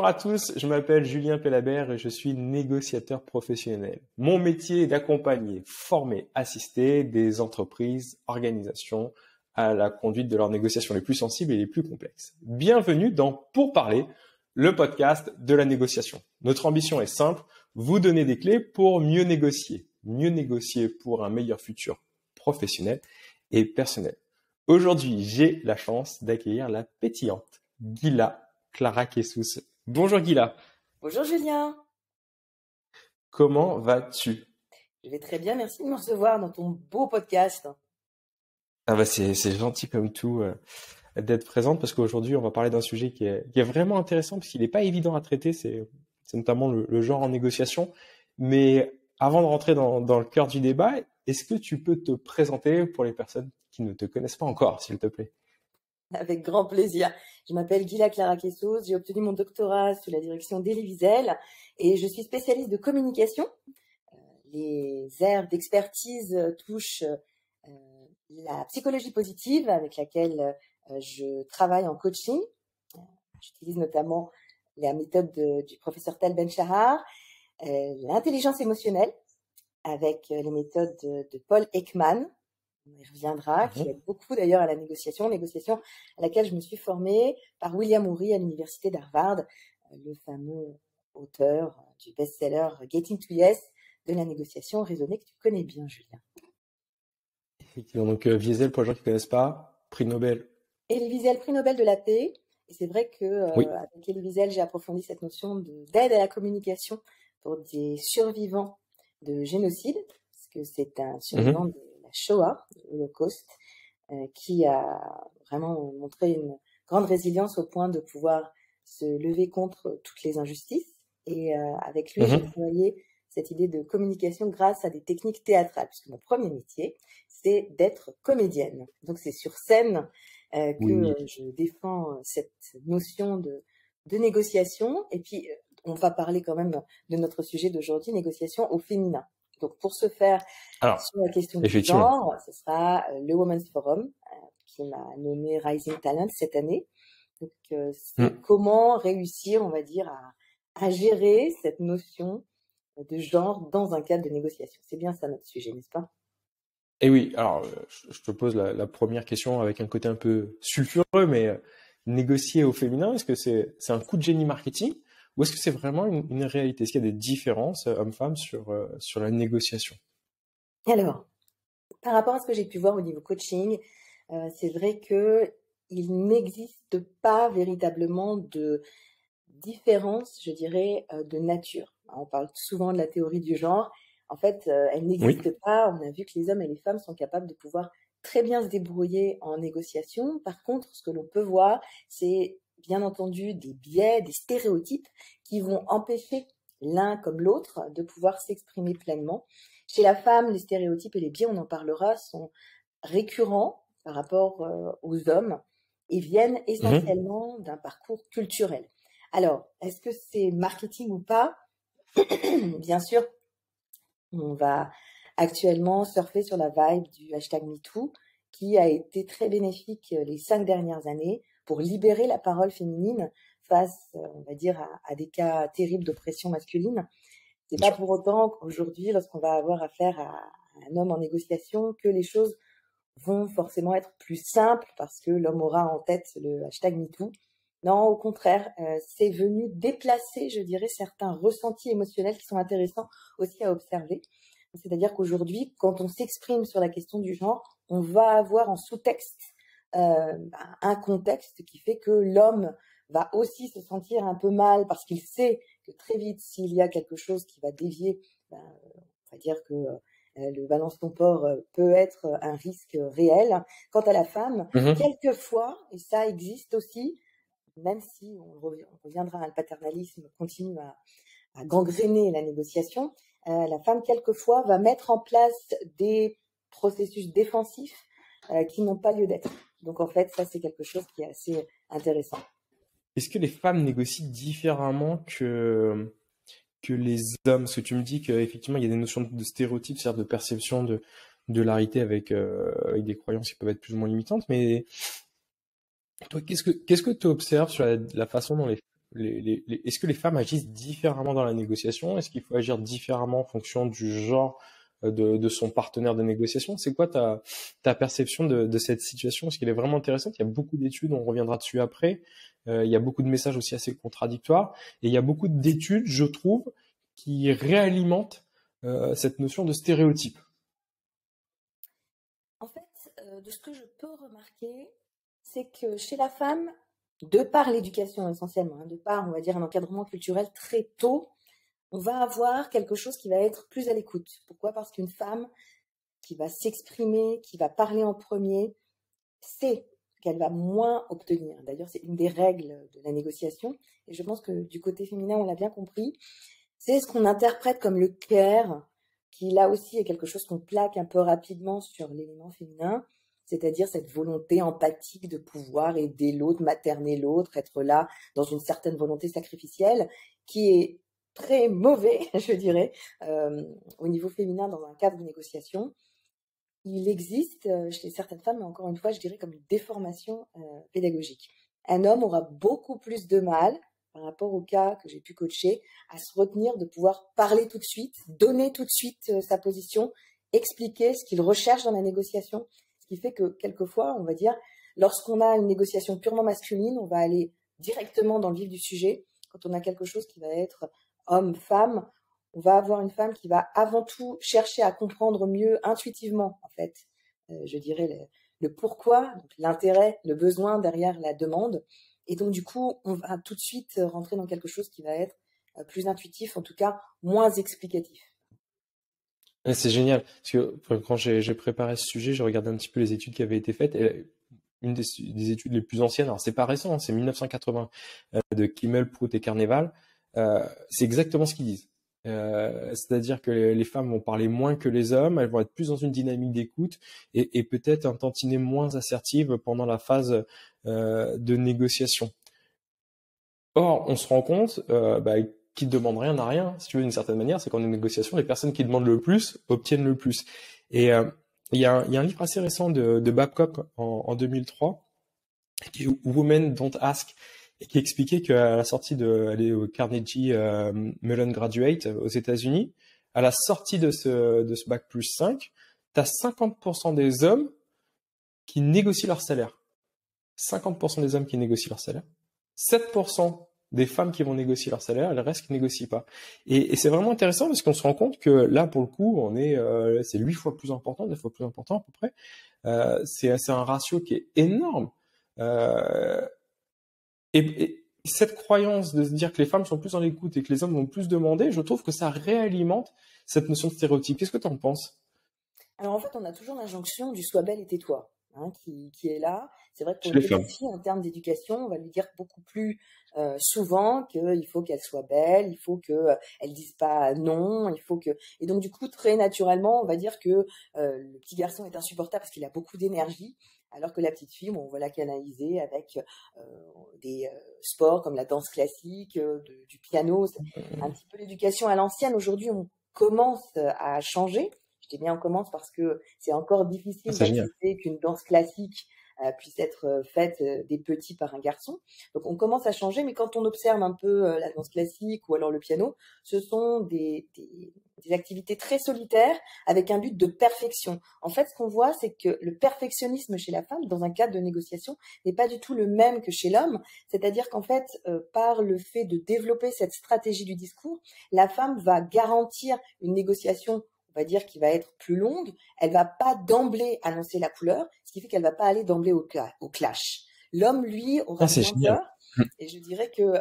Bonjour à tous, je m'appelle Julien Pellabert et je suis négociateur professionnel. Mon métier est d'accompagner, former, assister des entreprises, organisations à la conduite de leurs négociations les plus sensibles et les plus complexes. Bienvenue dans Pour parler, le podcast de la négociation. Notre ambition est simple, vous donner des clés pour mieux négocier pour un meilleur futur professionnel et personnel. Aujourd'hui, j'ai la chance d'accueillir la pétillante Ghila Clara-Kessous. Bonjour Ghila. Bonjour Julien. Comment vas-tu? Je vais très bien, merci de me recevoir dans ton beau podcast. Ah bah c'est gentil comme tout d'être présente parce qu'aujourd'hui on va parler d'un sujet qui est vraiment intéressant parce qu'il n'est pas évident à traiter, c'est notamment le genre en négociation. Mais avant de rentrer dans le cœur du débat, est-ce que tu peux te présenter pour les personnes qui ne te connaissent pas encore, s'il te plaît? Avec grand plaisir. Je m'appelle Ghila Clara-Kessous, j'ai obtenu mon doctorat sous la direction d'Elie Wiesel et je suis spécialiste de communication. Les aires d'expertise touchent la psychologie positive avec laquelle je travaille en coaching. J'utilise notamment la méthode du professeur Tal Ben-Shahar, l'intelligence émotionnelle avec les méthodes de Paul Ekman. On y reviendra, qui aide beaucoup d'ailleurs à la négociation à laquelle je me suis formée par William Ury à l'université d'Harvard, le fameux auteur du best-seller Getting to Yes, de la négociation raisonnée que tu connais bien, Julien. Effectivement, donc Wiesel, pour les gens qui ne connaissent pas, prix Nobel. Elie Wiesel, prix Nobel de la paix. Et c'est vrai que Oui. avec Elie Wiesel, j'ai approfondi cette notion d'aide à la communication pour des survivants de génocide, parce que c'est un survivant de la Shoah, de l'Holocauste, qui a vraiment montré une grande résilience au point de pouvoir se lever contre toutes les injustices. Et avec lui, j'ai travaillé cette idée de communication grâce à des techniques théâtrales, puisque mon premier métier, c'est d'être comédienne. Donc c'est sur scène que je défends cette notion de négociation. Et puis, on va parler quand même de notre sujet d'aujourd'hui, négociation au féminin. Donc, pour ce faire, sur la question du genre, ce sera le Women's Forum qui m'a nommé Rising Talent cette année. Donc, c'est comment réussir, on va dire, à gérer cette notion de genre dans un cadre de négociation. C'est bien ça notre sujet, n'est-ce pas? Et oui, alors je te pose la première question avec un côté un peu sulfureux, mais négocier au féminin, est-ce que c'est un coup de génie marketing ou est-ce que c'est vraiment une réalité? Est-ce qu'il y a des différences hommes-femmes sur la négociation? Alors, par rapport à ce que j'ai pu voir au niveau coaching, c'est vrai que il n'existe pas véritablement de différence, je dirais, de nature. On parle souvent de la théorie du genre. En fait, elle n'existe pas. On a vu que les hommes et les femmes sont capables de pouvoir très bien se débrouiller en négociation. Par contre, ce que l'on peut voir, c'est bien entendu des biais, des stéréotypes qui vont empêcher l'un comme l'autre de pouvoir s'exprimer pleinement. Chez la femme, les stéréotypes et les biais, on en parlera, sont récurrents par rapport aux hommes et viennent essentiellement d'un parcours culturel. Alors, est-ce que c'est marketing ou pas? Bien sûr, on va actuellement surfer sur la vibe du hashtag MeToo, qui a été très bénéfique les 5 dernières années pour libérer la parole féminine face, on va dire, à des cas terribles d'oppression masculine. C'est pas pour autant qu'aujourd'hui, lorsqu'on va avoir affaire à un homme en négociation, que les choses vont forcément être plus simples parce que l'homme aura en tête le hashtag MeToo. Non, au contraire, c'est venu déplacer, je dirais, certains ressentis émotionnels qui sont intéressants aussi à observer. C'est-à-dire qu'aujourd'hui, quand on s'exprime sur la question du genre, on va avoir en sous-texte un contexte qui fait que l'homme va aussi se sentir un peu mal parce qu'il sait que très vite, s'il y a quelque chose qui va dévier, on va dire que le balance ton porc peut être un risque réel. Quant à la femme, quelquefois, et ça existe aussi, même si on reviendra, le paternalisme continue à gangréner la négociation, la femme, quelquefois, va mettre en place des processus défensifs qui n'ont pas lieu d'être. Donc, en fait, ça, c'est quelque chose qui est assez intéressant. Est-ce que les femmes négocient différemment que les hommes? Parce que tu me dis qu'effectivement, il y a des notions de stéréotypes, c'est-à-dire de perception de l'arité avec des croyances qui peuvent être plus ou moins limitantes, mais toi, qu'est-ce que tu observes sur la façon dont est-ce que les femmes agissent différemment dans la négociation? Est-ce qu'il faut agir différemment en fonction du genre de son partenaire de négociation? C'est quoi ta perception de cette situation? Parce qu'elle est vraiment intéressante. Il y a beaucoup d'études, on reviendra dessus après. Il y a beaucoup de messages aussi assez contradictoires. Et il y a beaucoup d'études, je trouve, qui réalimentent cette notion de stéréotype. En fait, de ce que je peux remarquer, c'est que chez la femme, de par l'éducation essentiellement, de par, on va dire, un encadrement culturel très tôt, on va avoir quelque chose qui va être plus à l'écoute. Pourquoi? Parce qu'une femme qui va s'exprimer, qui va parler en premier, sait qu'elle va moins obtenir. D'ailleurs, c'est une des règles de la négociation. Et je pense que du côté féminin, on l'a bien compris. C'est ce qu'on interprète comme le care, qui là aussi est quelque chose qu'on plaque un peu rapidement sur l'élément féminin, c'est-à-dire cette volonté empathique de pouvoir aider l'autre, materner l'autre, être là dans une certaine volonté sacrificielle, qui est très mauvais, je dirais, au niveau féminin dans un cadre de négociation. Il existe chez certaines femmes, mais encore une fois, je dirais comme une déformation pédagogique. Un homme aura beaucoup plus de mal, par rapport au cas que j'ai pu coacher, à se retenir de pouvoir parler tout de suite, donner tout de suite sa position, expliquer ce qu'il recherche dans la négociation. Ce qui fait que quelquefois, on va dire, lorsqu'on a une négociation purement masculine, on va aller directement dans le vif du sujet. Quand on a quelque chose qui va être homme-femme, on va avoir une femme qui va avant tout chercher à comprendre mieux intuitivement, en fait, je dirais, le pourquoi, donc l'intérêt, le besoin derrière la demande. Et donc, du coup, on va tout de suite rentrer dans quelque chose qui va être plus intuitif, en tout cas moins explicatif. Ouais, c'est génial, parce que quand j'ai préparé ce sujet, j'ai regardé un petit peu les études qui avaient été faites, et une des études les plus anciennes, alors c'est pas récent, hein, c'est 1980, de Kimmel, Prout et Carneval, c'est exactement ce qu'ils disent. C'est-à-dire que les femmes vont parler moins que les hommes, elles vont être plus dans une dynamique d'écoute et peut-être un tantinet moins assertive pendant la phase de négociation. Or, on se rend compte qui ne demande rien n'a rien, si tu veux, d'une certaine manière, c'est qu'en négociation, les personnes qui demandent le plus obtiennent le plus. Et il y a un livre assez récent de Babcock en 2003, qui est Women Don't Ask, et qui expliquait qu'à la sortie aller au Carnegie Mellon Graduate aux États-Unis, à la sortie de ce bac plus 5, tu as 50% des hommes qui négocient leur salaire. 50% des hommes qui négocient leur salaire. 7% des femmes qui vont négocier leur salaire, et le reste qui négocient pas. Et c'est vraiment intéressant parce qu'on se rend compte que là, pour le coup, c'est 8 fois plus important, 9 fois plus important à peu près. C'est un ratio qui est énorme. Euh, et cette croyance de se dire que les femmes sont plus en écoute et que les hommes vont plus demander, je trouve que ça réalimente cette notion de stéréotype. Qu'est-ce que tu en penses? Alors en fait, on a toujours l'injonction du sois belle et tais-toi, hein, qui est là. C'est vrai que pour Chez une les femmes. petite fille, en termes d'éducation, on va lui dire beaucoup plus souvent qu'il faut qu'elle soit belle, il faut qu'elle dise pas non, il faut que... Et donc du coup, très naturellement, on va dire que le petit garçon est insupportable parce qu'il a beaucoup d'énergie, alors que la petite fille, bon, on va la canaliser avec des sports comme la danse classique, du piano. C'est un petit peu l'éducation à l'ancienne. Aujourd'hui, on commence à changer. Je dis bien on commence parce que c'est encore Ah, difficile c'est génial. d'accepter qu'une danse classique puisse être faite des petits par un garçon. Donc on commence à changer, mais quand on observe un peu la danse classique ou alors le piano, ce sont des activités très solitaires avec un but de perfection. En fait, ce qu'on voit, c'est que le perfectionnisme chez la femme, dans un cadre de négociation, n'est pas du tout le même que chez l'homme. C'est-à-dire qu'en fait, par le fait de développer cette stratégie du discours, la femme va garantir une négociation, on va dire, qui va être plus longue. Elle va pas d'emblée annoncer la couleur, ce qui fait qu'elle va pas aller d'emblée au clash. L'homme, lui, Ah, aura c'est moins génial. peur. Et je dirais que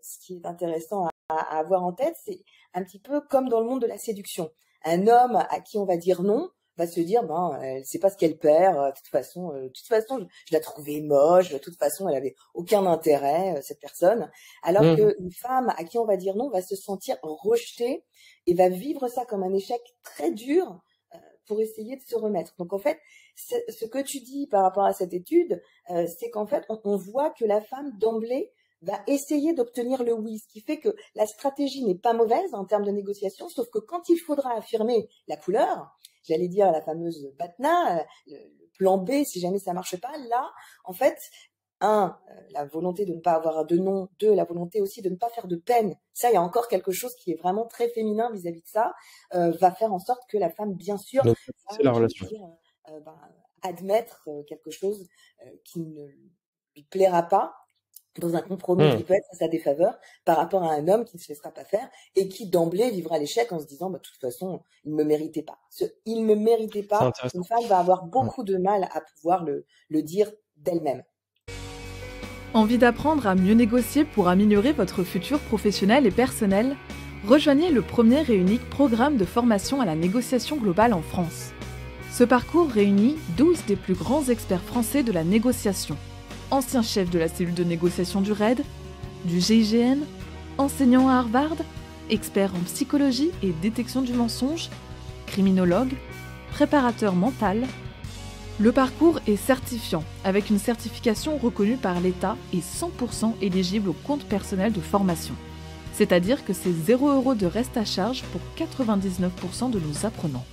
ce qui est intéressant à avoir en tête, c'est un petit peu comme dans le monde de la séduction. Un homme à qui on va dire non va se dire, ben, elle sait pas ce qu'elle perd. De toute façon, je la trouvais moche. De toute façon, elle avait aucun intérêt, cette personne. Alors Mmh. qu'une femme à qui on va dire non va se sentir rejetée et va vivre ça comme un échec très dur pour essayer de se remettre. Donc en fait, ce que tu dis par rapport à cette étude, c'est qu'en fait, on voit que la femme d'emblée va essayer d'obtenir le oui, ce qui fait que la stratégie n'est pas mauvaise en termes de négociation, sauf que quand il faudra affirmer la couleur, j'allais dire la fameuse BATNA, le plan B si jamais ça marche pas, là, en fait, la volonté de ne pas avoir de nom, deux, la volonté aussi de ne pas faire de peine. Ça, il y a encore quelque chose qui est vraiment très féminin vis-à-vis de ça, va faire en sorte que la femme, bien sûr, Donc, va, c'est la je veux relation. dire, ben, admettre quelque chose qui ne lui plaira pas, dans un compromis qui peut être à sa défaveur par rapport à un homme qui ne se laissera pas faire et qui d'emblée vivra l'échec en se disant bah, de toute façon il me méritait pas. Il me méritait C'est pas, intéressant. une femme va avoir beaucoup de mal à pouvoir le dire d'elle-même. Envie d'apprendre à mieux négocier pour améliorer votre futur professionnel et personnel? Rejoignez le premier et unique programme de formation à la négociation globale en France. Ce parcours réunit 12 des plus grands experts français de la négociation. Anciens chefs de la cellule de négociation du RAID, du GIGN, enseignants à Harvard, experts en psychologie et détection du mensonge, criminologues, préparateurs mental. Le parcours est certifiant, avec une certification reconnue par l'État et 100% éligible au compte personnel de formation. C'est-à-dire que c'est 0 € de reste à charge pour 99% de nos apprenants.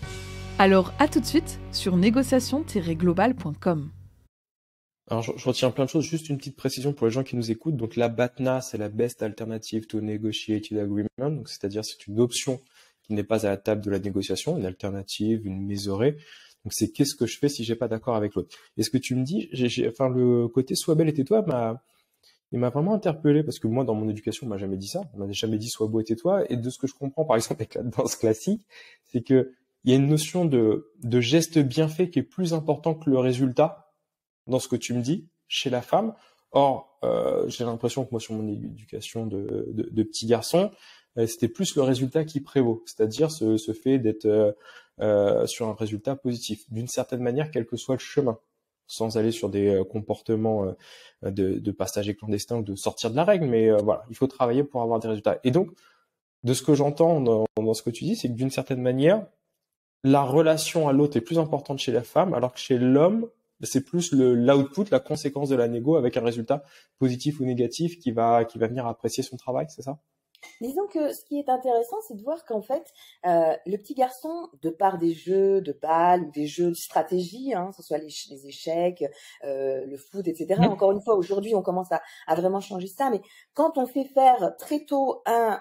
Alors à tout de suite sur négociation-global.com. Alors, je retiens plein de choses. Juste une petite précision pour les gens qui nous écoutent. Donc, la BATNA, c'est la Best Alternative to Negotiated Agreement. Donc, c'est-à-dire, c'est une option qui n'est pas à la table de la négociation, une alternative, une miseurée. Donc, c'est qu'est-ce que je fais si j'ai pas d'accord avec l'autre. Et ce que tu me dis, enfin, le côté sois belle et tais-toi il m'a vraiment interpellé parce que moi, dans mon éducation, on m'a jamais dit ça. On m'a jamais dit sois beau et tais-toi. Et de ce que je comprends, par exemple, avec la danse classique, c'est que il y a une notion de geste bien fait qui est plus important que le résultat dans ce que tu me dis chez la femme. Or, j'ai l'impression que moi, sur mon éducation de petit garçon, c'était plus le résultat qui prévaut, c'est-à-dire ce fait d'être sur un résultat positif, d'une certaine manière, quel que soit le chemin, sans aller sur des comportements de passager clandestin ou de sortir de la règle, mais voilà, il faut travailler pour avoir des résultats. Et donc, de ce que j'entends dans ce que tu dis, c'est que d'une certaine manière, la relation à l'autre est plus importante chez la femme, alors que chez l'homme, c'est plus l'output, la conséquence de la négo avec un résultat positif ou négatif qui va venir apprécier son travail, c'est ça? Disons que ce qui est intéressant, c'est de voir qu'en fait, le petit garçon, de par des jeux de balles ou des jeux de stratégie, hein, que ce soit les échecs, le foot, etc. Encore une fois, aujourd'hui, on commence à vraiment changer ça, mais quand on fait faire très tôt un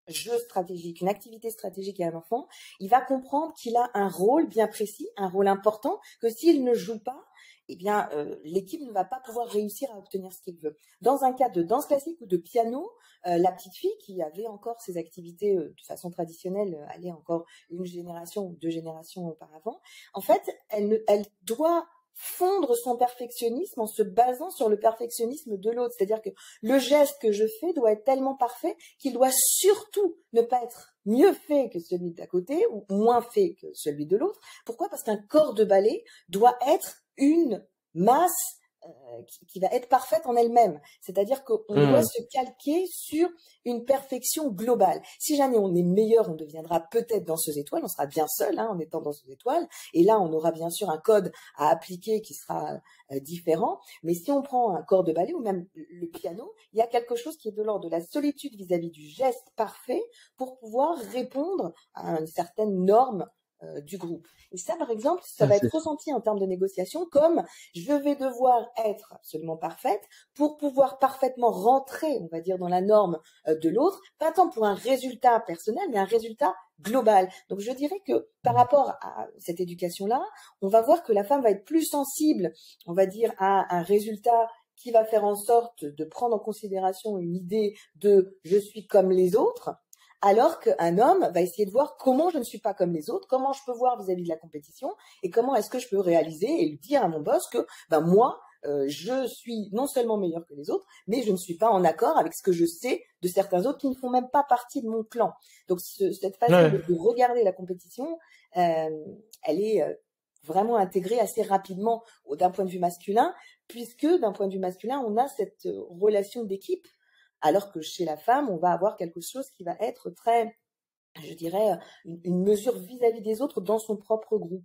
jeu stratégique, une activité stratégique à un enfant, il va comprendre qu'il a un rôle bien précis, un rôle important, que s'il ne joue pas, eh bien, l'équipe ne va pas pouvoir réussir à obtenir ce qu'il veut. Dans un cas de danse classique ou de piano, la petite fille qui avait encore ses activités de façon traditionnelle, allait encore une génération ou deux générations auparavant, en fait, elle doit fondre son perfectionnisme en se basant sur le perfectionnisme de l'autre. C'est-à-dire que le geste que je fais doit être tellement parfait qu'il doit surtout ne pas être mieux fait que celui d'à côté ou moins fait que celui de l'autre. Pourquoi? Parce qu'un corps de ballet doit être une masse qui va être parfaite en elle-même. C'est-à-dire qu'on doit se calquer sur une perfection globale. Si jamais on est meilleur, on deviendra peut-être danseuse étoile, on sera bien seul en étant danseuse étoile, et là on aura bien sûr un code à appliquer qui sera différent, mais si on prend un corps de ballet ou même le piano, il y a quelque chose qui est de l'ordre de la solitude vis-à-vis du geste parfait pour pouvoir répondre à une certaine norme du groupe. Et ça, par exemple, ça va être ressenti en termes de négociation comme je vais devoir être absolument parfaite pour pouvoir parfaitement rentrer, on va dire, dans la norme de l'autre, pas tant pour un résultat personnel, mais un résultat global. Donc, je dirais que par rapport à cette éducation-là, on va voir que la femme va être plus sensible, on va dire, à un résultat qui va faire en sorte de prendre en considération une idée de je suis comme les autres, alors qu'un homme va essayer de voir comment je ne suis pas comme les autres, comment je peux voir vis-à-vis de la compétition et comment est-ce que je peux réaliser et lui dire à mon boss que moi, je suis non seulement meilleur que les autres, mais je ne suis pas en accord avec ce que je sais de certains autres qui ne font même pas partie de mon clan. Donc cette façon de regarder la compétition, elle est vraiment intégrée assez rapidement d'un point de vue masculin, puisque d'un point de vue masculin, on a cette relation d'équipe. Alors que chez la femme, on va avoir quelque chose qui va être très, je dirais, une mesure vis-à-vis des autres dans son propre groupe.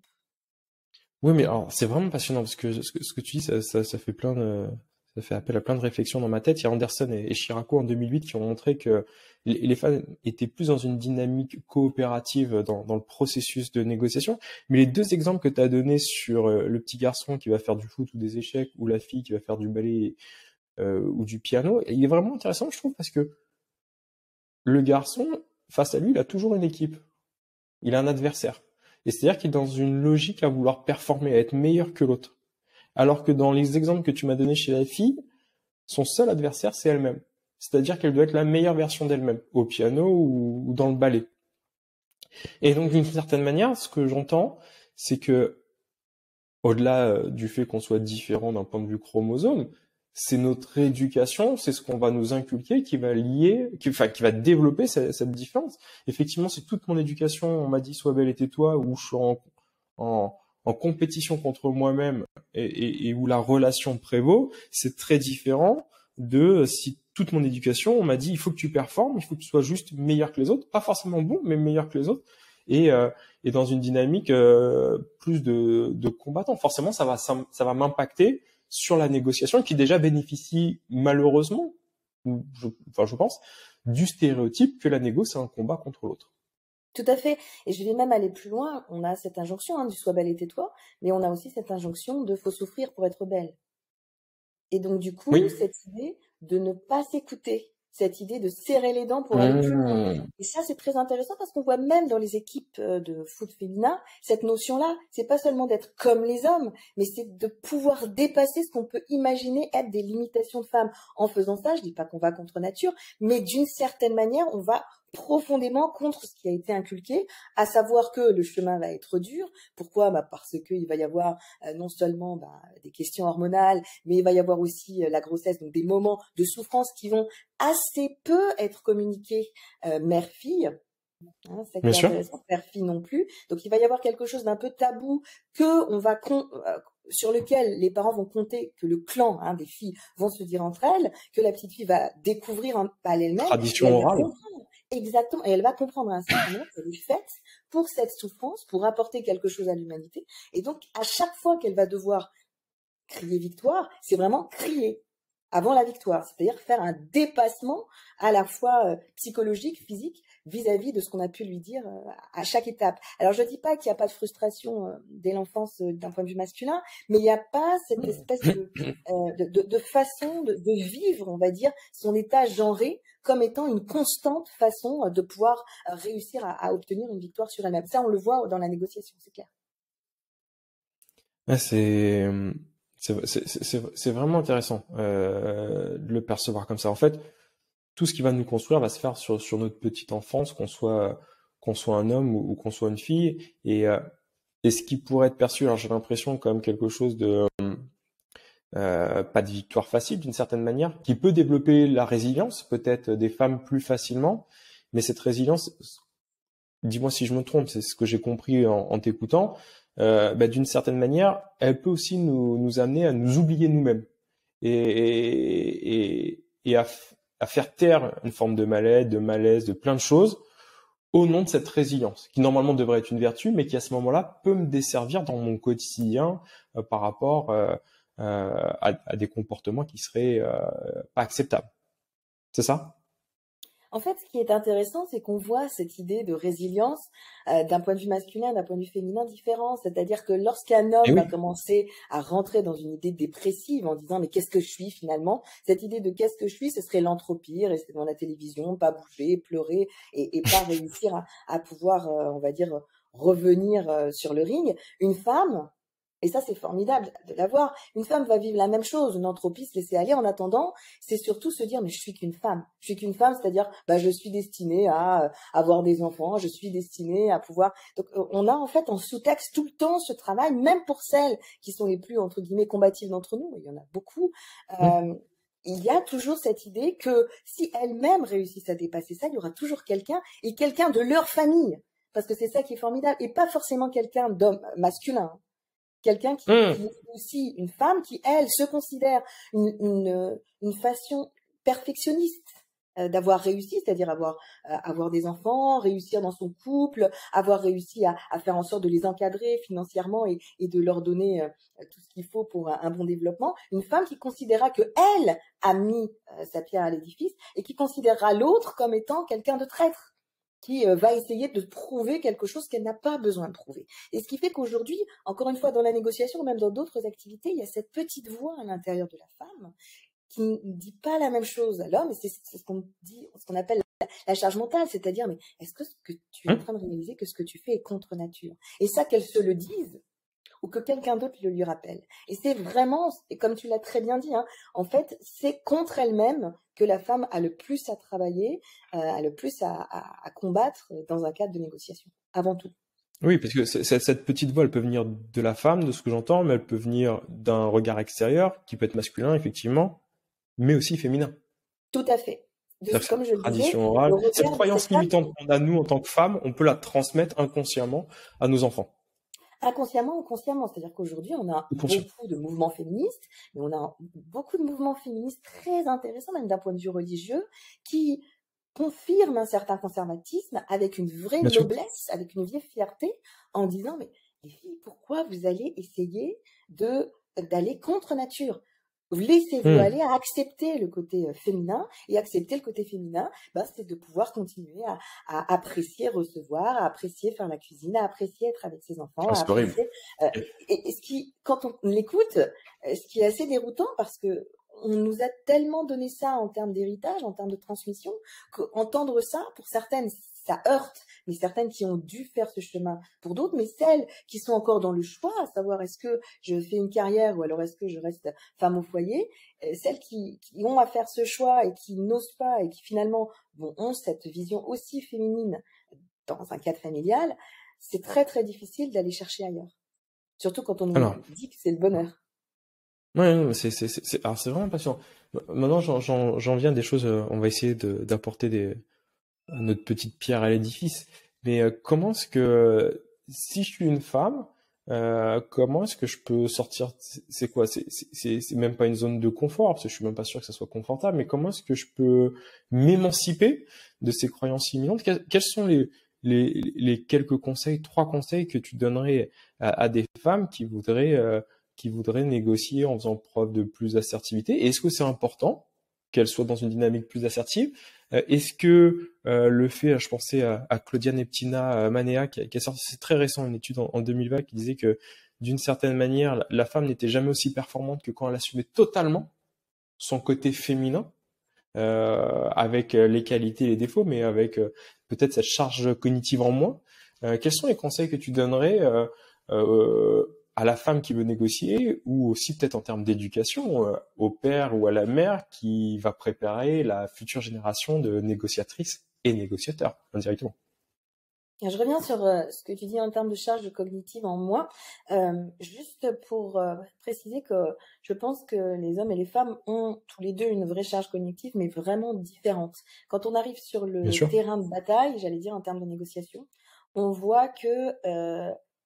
Oui, mais alors c'est vraiment passionnant parce que ce que tu dis, ça fait Ça fait appel à plein de réflexions dans ma tête. Il y a Anderson et Chiraco en 2008 qui ont montré que les femmes étaient plus dans une dynamique coopérative dans le processus de négociation. Mais les deux exemples que tu as donnés sur le petit garçon qui va faire du foot ou des échecs ou la fille qui va faire du ballet ou du piano, il est vraiment intéressant, je trouve, parce que le garçon, face à lui, il a toujours une équipe. Il a un adversaire. Et c'est-à-dire qu'il est dans une logique à vouloir performer, à être meilleur que l'autre. Alors que dans les exemples que tu m'as donnés chez la fille, son seul adversaire, c'est elle-même. C'est-à-dire qu'elle doit être la meilleure version d'elle-même, au piano ou dans le ballet. Et donc, d'une certaine manière, ce que j'entends, c'est que, au-delà du fait qu'on soit différent d'un point de vue chromosome, c'est notre éducation, c'est ce qu'on va nous inculquer qui va lier, qui va développer cette différence. Effectivement, si toute mon éducation, on m'a dit sois belle et tais-toi, ou je suis en compétition contre moi-même et où la relation prévaut, c'est très différent de si toute mon éducation, on m'a dit il faut que tu performes, il faut que tu sois juste meilleur que les autres, pas forcément bon, mais meilleur que les autres, et dans une dynamique plus de combattant. Forcément, ça va m'impacter sur la négociation qui déjà bénéficie malheureusement, je pense, du stéréotype que la négo c'est un combat contre l'autre. Tout à fait. Et je vais même aller plus loin. On a cette injonction du sois belle et tais-toi, mais on a aussi cette injonction de faut souffrir pour être belle. Et donc du coup, Oui. cette idée de ne pas s'écouter, cette idée de serrer les dents pour aller plus loin. Et ça, c'est très intéressant parce qu'on voit même dans les équipes de foot féminin, cette notion-là, c'est pas seulement d'être comme les hommes, mais c'est de pouvoir dépasser ce qu'on peut imaginer être des limitations de femmes. En faisant ça, je dis pas qu'on va contre nature, mais d'une certaine manière, on va profondément contre ce qui a été inculqué, à savoir que le chemin va être dur. Pourquoi ? Parce qu'il va y avoir non seulement des questions hormonales, mais il va y avoir aussi la grossesse, donc des moments de souffrance qui vont assez peu être communiqués mère-fille. C'est Bien sûr. intéressant, père-fille non plus. Donc il va y avoir quelque chose d'un peu tabou sur lequel les parents vont compter que le clan des filles vont se dire entre elles, que la petite fille va découvrir par elle-même. Tradition orale. Exactement, et elle va comprendre à un certain moment qu'elle est faite pour cette souffrance, pour apporter quelque chose à l'humanité. Et donc, à chaque fois qu'elle va devoir crier victoire, c'est vraiment crier avant la victoire, c'est-à-dire faire un dépassement à la fois psychologique, physique, vis-à-vis de ce qu'on a pu lui dire à chaque étape. Alors, je dis pas qu'il n'y a pas de frustration dès l'enfance d'un point de vue masculin, mais il n'y a pas cette espèce de façon de vivre, on va dire, son état genré comme étant une constante façon de pouvoir réussir à obtenir une victoire sur elle-même. Ça, on le voit dans la négociation, c'est clair. C'est vraiment intéressant de le percevoir comme ça. En fait, tout ce qui va nous construire va se faire sur notre petite enfance, qu'on soit un homme ou qu'on soit une fille, et ce qui pourrait être perçu, alors j'ai l'impression comme quelque chose de pas de victoire facile d'une certaine manière, qui peut développer la résilience, peut-être des femmes plus facilement, mais cette résilience, dis-moi si je me trompe, c'est ce que j'ai compris en t'écoutant, d'une certaine manière, elle peut aussi nous amener à nous oublier nous-mêmes et à faire taire une forme de malaise, de plein de choses au nom de cette résilience, qui normalement devrait être une vertu, mais qui à ce moment-là peut me desservir dans mon quotidien par rapport à des comportements qui seraient pas acceptables. C'est ça ? En fait, ce qui est intéressant, c'est qu'on voit cette idée de résilience d'un point de vue masculin, d'un point de vue féminin différent. C'est-à-dire que lorsqu'un homme va commencer à rentrer dans une idée dépressive en disant « mais qu'est-ce que je suis finalement ?» Cette idée de « qu'est-ce que je suis ?» ce serait l'entropie, rester devant la télévision, pas bouger, pleurer et pas réussir à pouvoir, on va dire, revenir sur le ring. Une femme... Et ça, c'est formidable de l'avoir. Une femme va vivre la même chose, une entropie, se laisser aller. En attendant, c'est surtout se dire, mais je suis qu'une femme. Je suis qu'une femme, c'est-à-dire, je suis destinée à avoir des enfants, je suis destinée à pouvoir... Donc, on a en fait en sous-texte tout le temps ce travail, même pour celles qui sont les plus, entre guillemets, combatives d'entre nous, il y en a beaucoup, il y a toujours cette idée que si elles-mêmes réussissent à dépasser ça, il y aura toujours quelqu'un, et quelqu'un de leur famille. Parce que c'est ça qui est formidable, et pas forcément quelqu'un d'homme masculin. Quelqu'un qui est aussi une femme qui, elle, se considère une façon perfectionniste d'avoir réussi, c'est-à-dire avoir des enfants, réussir dans son couple, avoir réussi à faire en sorte de les encadrer financièrement et de leur donner tout ce qu'il faut pour un bon développement. Une femme qui considérera que elle a mis sa pierre à l'édifice et qui considérera l'autre comme étant quelqu'un de traître, qui va essayer de prouver quelque chose qu'elle n'a pas besoin de prouver. Et ce qui fait qu'aujourd'hui, encore une fois, dans la négociation, ou même dans d'autres activités, il y a cette petite voix à l'intérieur de la femme qui ne dit pas la même chose à l'homme, et c'est ce qu'on dit, ce qu'on appelle la charge mentale, c'est-à-dire, mais est-ce que ce que tu es en train de réaliser que ce que tu fais est contre nature? Et ça, qu'elle se le dise, ou que quelqu'un d'autre le lui rappelle. Et c'est vraiment, et comme tu l'as très bien dit, hein, en fait, c'est contre elle-même que la femme a le plus à travailler, a le plus à combattre dans un cadre de négociation, avant tout. Oui, parce que cette petite voix, elle peut venir de la femme, de ce que j'entends, mais elle peut venir d'un regard extérieur, qui peut être masculin, effectivement, mais aussi féminin. Tout à fait. Comme je le disais, tradition orale, cette croyance limitante qu'on a, nous, en tant que femmes, on peut la transmettre inconsciemment à nos enfants. Inconsciemment ou consciemment, c'est-à-dire qu'aujourd'hui, on a beaucoup de mouvements féministes, mais on a beaucoup de mouvements féministes très intéressants, même d'un point de vue religieux, qui confirment un certain conservatisme avec une vraie noblesse, avec une vraie fierté, en disant, mais les filles, pourquoi vous allez essayer d'aller contre nature? Laissez-vous aller à accepter le côté féminin, et accepter le côté féminin, c'est de pouvoir continuer à apprécier recevoir, à apprécier faire la cuisine, à apprécier être avec ses enfants, à apprécier, et quand on l'écoute, ce qui est assez déroutant, parce que on nous a tellement donné ça en termes d'héritage, en termes de transmission, qu'entendre ça, pour certaines, ça heurte, mais certaines qui ont dû faire ce chemin pour d'autres, mais celles qui sont encore dans le choix, à savoir est-ce que je fais une carrière ou alors est-ce que je reste femme au foyer, celles qui ont à faire ce choix et qui n'osent pas et qui finalement ont cette vision aussi féminine dans un cadre familial, c'est très très difficile d'aller chercher ailleurs. Surtout quand on nous dit que c'est le bonheur. Ouais, c'est vraiment passionnant. Maintenant, j'en viens des choses, on va essayer d'apporter notre petite pierre à l'édifice. Mais comment est-ce que, si je suis une femme, comment est-ce que je peux sortir? C'est quoi? C'est même pas une zone de confort, parce que je suis même pas sûr que ça soit confortable. Mais comment est-ce que je peux m'émanciper de ces croyances limitantes? Quels sont les quelques conseils, 3 conseils que tu donnerais à des femmes qui voudraient négocier en faisant preuve de plus d'assertivité? Est-ce que c'est important qu'elles soient dans une dynamique plus assertive? Est-ce que le fait, je pensais à Claudia Neptina Manea qui a sorti, c'est très récent, une étude en 2020 qui disait que d'une certaine manière, la femme n'était jamais aussi performante que quand elle assumait totalement son côté féminin, avec les qualités et les défauts, mais avec peut-être cette charge cognitive en moins. Quels sont les conseils que tu donnerais à la femme qui veut négocier, ou aussi peut-être en termes d'éducation, au père ou à la mère qui va préparer la future génération de négociatrices et négociateurs indirectement? Je reviens sur ce que tu dis en termes de charge cognitive en moi, juste pour préciser que je pense que les hommes et les femmes ont tous les deux une vraie charge cognitive, mais vraiment différente. Quand on arrive sur le terrain de bataille, j'allais dire en termes de négociation, on voit que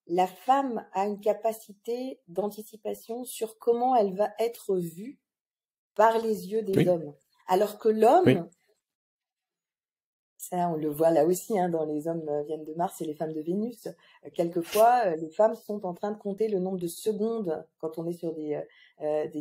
la femme a une capacité d'anticipation sur comment elle va être vue par les yeux des hommes. Alors que l'homme, ça on le voit là aussi, dans les hommes viennent de Mars et les femmes de Vénus, quelquefois les femmes sont en train de compter le nombre de secondes, quand on est sur des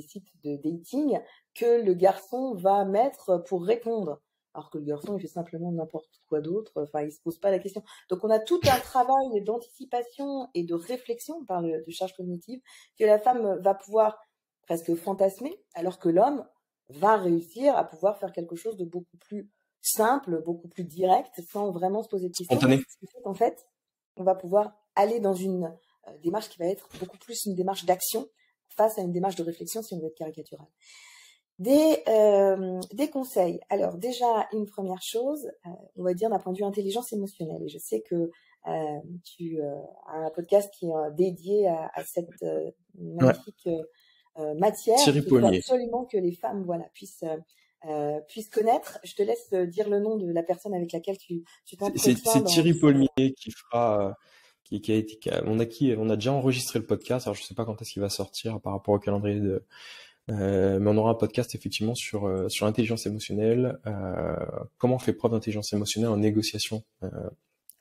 sites de dating, que le garçon va mettre pour répondre. Alors que le garçon, il fait simplement n'importe quoi d'autre, il se pose pas la question. Donc on a tout un travail d'anticipation et de réflexion, on parle de charge cognitive, que la femme va pouvoir presque fantasmer, alors que l'homme va réussir à pouvoir faire quelque chose de beaucoup plus simple, beaucoup plus direct, sans vraiment se poser de questions. Spontané. Ce qui fait qu'en fait, on va pouvoir aller dans une démarche qui va être beaucoup plus une démarche d'action face à une démarche de réflexion, si on veut être caricatural. Des conseils. Alors déjà, une première chose, on va dire d'un point de vue intelligence émotionnelle. Et je sais que tu as un podcast qui est dédié à cette magnifique matière. Thierry Il faut absolument que les femmes puissent connaître. Je te laisse dire le nom de la personne avec laquelle tu t'entretiens. C'est Thierry Paulmier qui fera... on a déjà enregistré le podcast. Alors je sais pas quand est-ce qu'il va sortir par rapport au calendrier Mais on aura un podcast effectivement sur l'intelligence émotionnelle, comment on fait preuve d'intelligence émotionnelle en négociation.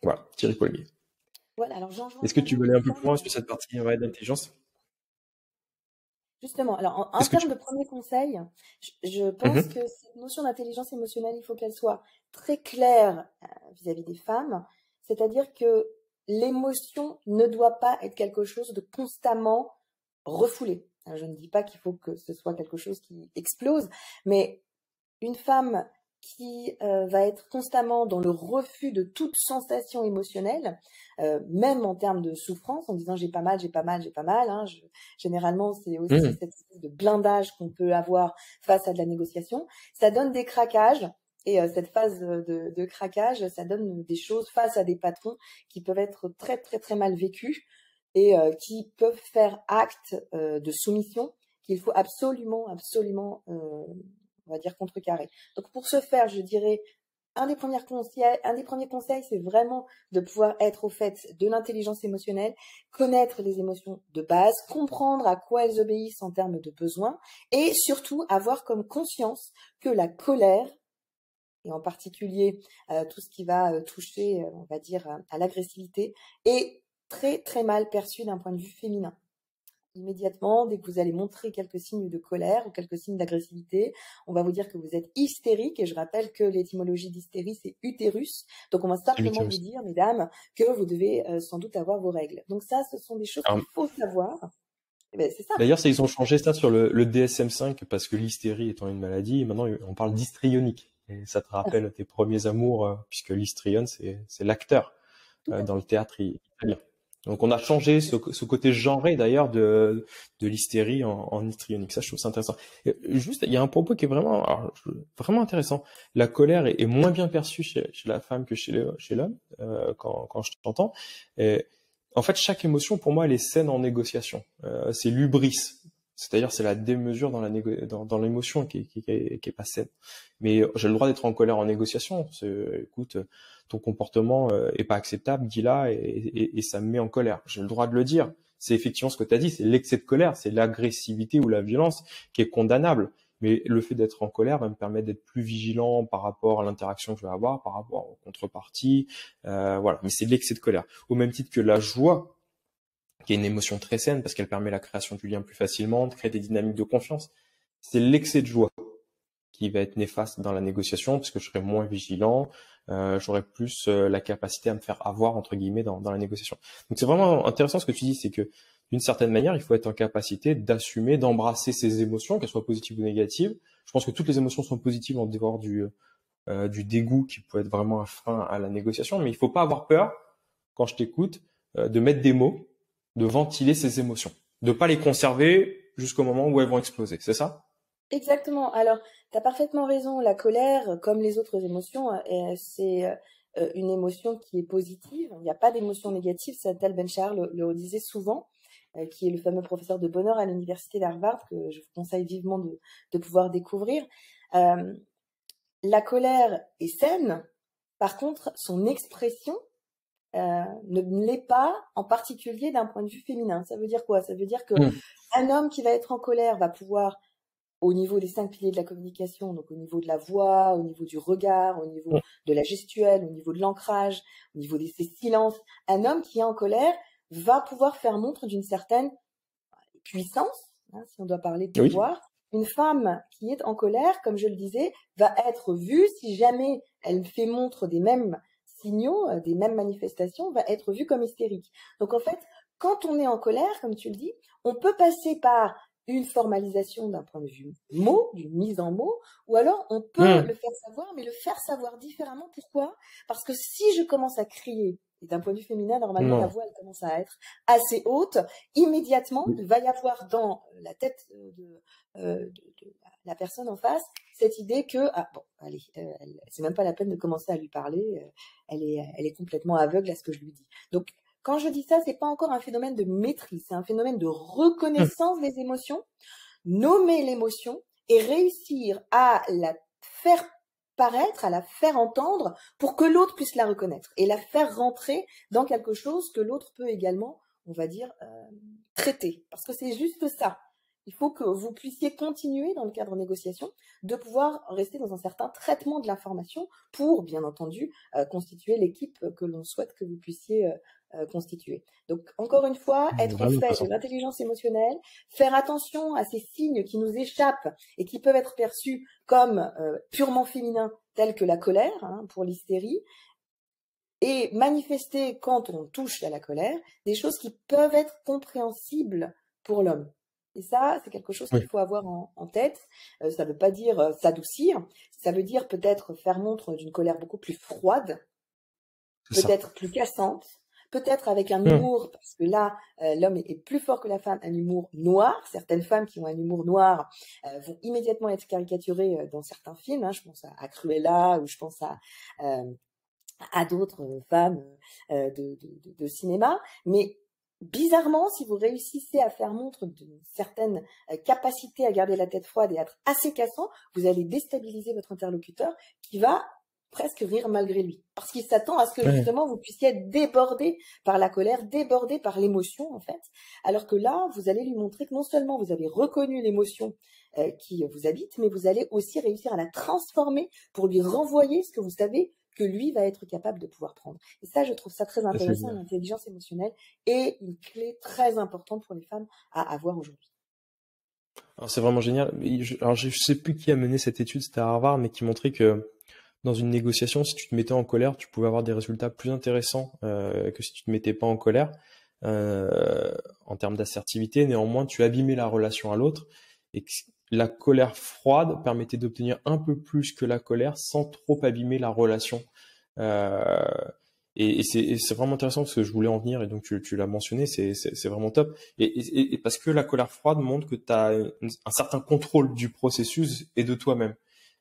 Voilà, Thierry Collier. Voilà, alors j'enjoins Est-ce que tu veux aller un peu plus loin vraiment sur cette partie d'intelligence? justement, alors en Est-ce que termes tu... de premier conseil, je pense Mhm. que cette notion d'intelligence émotionnelle, il faut qu'elle soit très claire vis-à-vis des femmes, c'est-à-dire que l'émotion ne doit pas être quelque chose de constamment refoulé. Alors, je ne dis pas qu'il faut que ce soit quelque chose qui explose, mais une femme qui va être constamment dans le refus de toute sensation émotionnelle, même en termes de souffrance, en disant j'ai pas mal, j'ai pas mal, j'ai pas mal. Hein, généralement, c'est aussi Mhm. cette espèce de blindage qu'on peut avoir face à de la négociation. Ça donne des craquages. Et cette phase de craquage, ça donne des choses face à des patrons qui peuvent être très très très mal vécus et qui peuvent faire acte de soumission qu'il faut absolument on va dire contrecarrer. Donc pour ce faire, je dirais un des premiers conseils, c'est vraiment de pouvoir être au fait de l'intelligence émotionnelle, connaître les émotions de base, comprendre à quoi elles obéissent en termes de besoins et surtout avoir comme conscience que la colère, et en particulier tout ce qui va toucher, on va dire, à l'agressivité, est très très mal perçu d'un point de vue féminin. Immédiatement, dès que vous allez montrer quelques signes de colère ou quelques signes d'agressivité, on va vous dire que vous êtes hystérique. Et je rappelle que l'étymologie d'hystérie, c'est utérus. Donc, on va C'est simplement vous l'utérus. dire, mesdames, que vous devez sans doute avoir vos règles. Donc ça, ce sont des choses qu'il Alors, faut savoir. Eh ben, c'est ça. d'ailleurs, ils ont changé ça sur le DSM-5 parce que l'hystérie étant une maladie, maintenant on parle d'histrionique. Et ça te rappelle tes premiers amours, puisque l'histrion, c'est l'acteur Tout à dans le fait. théâtre italien. Donc on a changé ce côté genré d'ailleurs de l'hystérie en histrionique. Ça, je trouve ça intéressant. Et juste, il y a un propos qui est vraiment, alors, vraiment intéressant. La colère est moins bien perçue chez la femme que chez l'homme, quand je t'entends. Et, en fait, chaque émotion, pour moi, elle est saine en négociation. C'est l'hubris. C'est-à-dire, c'est la démesure dans l'émotion qui est pas saine. Mais j'ai le droit d'être en colère en négociation. Écoute, ton comportement est pas acceptable, dis-la, et ça me met en colère. J'ai le droit de le dire. C'est effectivement ce que tu as dit, c'est l'excès de colère, c'est l'agressivité ou la violence qui est condamnable. Mais le fait d'être en colère va me permettre d'être plus vigilant par rapport à l'interaction que je vais avoir, par rapport aux contreparties. Voilà. Mais c'est l'excès de colère. Au même titre que la joie, qui est une émotion très saine parce qu'elle permet la création du lien plus facilement, de créer des dynamiques de confiance. C'est l'excès de joie qui va être néfaste dans la négociation parce que je serai moins vigilant, j'aurai plus la capacité à me faire avoir entre guillemets dans la négociation. Donc c'est vraiment intéressant ce que tu dis, c'est que d'une certaine manière, il faut être en capacité d'assumer, d'embrasser ses émotions, qu'elles soient positives ou négatives. Je pense que toutes les émotions sont positives en dehors du dégoût qui peut être vraiment un frein à la négociation, mais il faut pas avoir peur quand je t'écoute de mettre des mots, de ventiler ses émotions, de pas les conserver jusqu'au moment où elles vont exploser. C'est ça? Exactement. Alors, tu as parfaitement raison. La colère, comme les autres émotions, c'est une émotion qui est positive. Il n'y a pas d'émotion négative. Ça, Tal Ben-Shahar le disait souvent, qui est le fameux professeur de bonheur à l'université d'Harvard, que je vous conseille vivement de pouvoir découvrir. La colère est saine. Par contre, son expression ne l'est pas, en particulier d'un point de vue féminin. Ça veut dire quoi? Ça veut dire que un homme qui va être en colère va pouvoir, au niveau des 5 piliers de la communication, donc au niveau de la voix, au niveau du regard, au niveau de la gestuelle, au niveau de l'ancrage, au niveau de ses silences, un homme qui est en colère va pouvoir faire montre d'une certaine puissance, hein, si on doit parler de pouvoir. Une femme qui est en colère, comme je le disais, va être vue, si jamais elle fait montre des mêmes signaux, des mêmes manifestations, va être vue comme hystérique. Donc en fait, quand on est en colère, comme tu le dis, on peut passer par une formalisation d'un point de vue mot, d'une mise en mots, ou alors on peut le faire savoir, mais le faire savoir différemment. Pourquoi? Parce que si je commence à crier, et d'un point de vue féminin, normalement, la voix, elle commence à être assez haute, immédiatement, il va y avoir dans la tête de la personne en face cette idée que, ah bon, allez, c'est même pas la peine de commencer à lui parler, elle est complètement aveugle à ce que je lui dis. Donc, quand je dis ça, c'est pas encore un phénomène de maîtrise, c'est un phénomène de reconnaissance des émotions, nommer l'émotion et réussir à la faire paraître, à la faire entendre pour que l'autre puisse la reconnaître et la faire rentrer dans quelque chose que l'autre peut également, on va dire, traiter. Parce que c'est juste ça. Il faut que vous puissiez continuer dans le cadre de négociation de pouvoir rester dans un certain traitement de l'information pour, bien entendu, constituer l'équipe que l'on souhaite que vous puissiez constituer. Donc, encore une fois, être au fait de l'intelligence émotionnelle, faire attention à ces signes qui nous échappent et qui peuvent être perçus comme purement féminins, tels que la colère, pour l'hystérie, et manifester quand on touche à la colère des choses qui peuvent être compréhensibles pour l'homme. Et ça, c'est quelque chose qu'il faut avoir en tête. Ça ne veut pas dire s'adoucir, ça veut dire peut-être faire montre d'une colère beaucoup plus froide, peut-être plus cassante, peut-être avec un humour, parce que là, l'homme est plus fort que la femme, un humour noir. Certaines femmes qui ont un humour noir vont immédiatement être caricaturées dans certains films. Je pense à Cruella, ou je pense à d'autres femmes de cinéma. Mais bizarrement, si vous réussissez à faire montre d'une certaine capacité à garder la tête froide et à être assez cassant, vous allez déstabiliser votre interlocuteur qui va presque rire malgré lui. Parce qu'il s'attend à ce que justement vous puissiez être débordé par la colère, débordé par l'émotion en fait. Alors que là, vous allez lui montrer que non seulement vous avez reconnu l'émotion qui vous habite, mais vous allez aussi réussir à la transformer pour lui renvoyer ce que vous savez que lui va être capable de pouvoir prendre. Et ça, je trouve ça très intéressant. L'intelligence émotionnelle est une clé très importante pour les femmes à avoir aujourd'hui. Alors c'est vraiment génial. Alors je sais plus qui a mené cette étude, c'était à Harvard, mais qui montrait que dans une négociation, si tu te mettais en colère, tu pouvais avoir des résultats plus intéressants que si tu te mettais pas en colère en termes d'assertivité. Néanmoins, tu abîmais la relation à l'autre et que la colère froide permettait d'obtenir un peu plus que la colère sans trop abîmer la relation. Et c'est vraiment intéressant parce que je voulais en venir et donc tu l'as mentionné, c'est vraiment top. Et parce que la colère froide montre que tu as un certain contrôle du processus et de toi-même.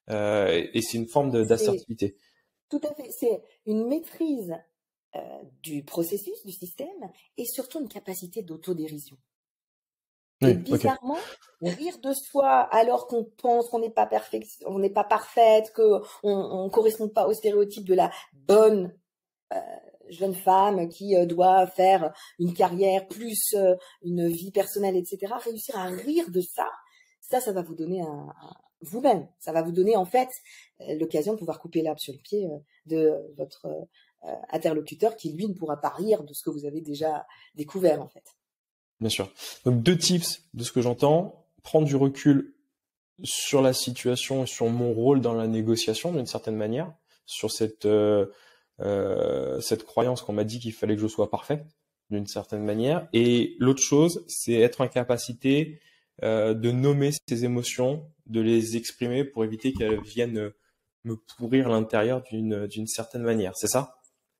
Et c'est une forme d'assertivité. Tout à fait. C'est une maîtrise du processus, du système, et surtout une capacité d'autodérision. Et bizarrement, rire de soi alors qu'on pense qu'on n'est pas parfaite, qu'on correspond pas au stéréotype de la bonne jeune femme qui doit faire une carrière plus une vie personnelle, etc. Réussir à rire de ça va vous donner vous-même. Ça va vous donner en fait l'occasion de pouvoir couper l'herbe sur le pied de votre interlocuteur qui lui ne pourra pas rire de ce que vous avez déjà découvert en fait. Bien sûr. Donc 2 tips de ce que j'entends: prendre du recul sur la situation et sur mon rôle dans la négociation d'une certaine manière, sur cette croyance qu'on m'a dit qu'il fallait que je sois parfait d'une certaine manière. Et l'autre chose, c'est être en capacité de nommer ces émotions, de les exprimer pour éviter qu'elles viennent me pourrir l'intérieur d'une certaine manière. C'est ça?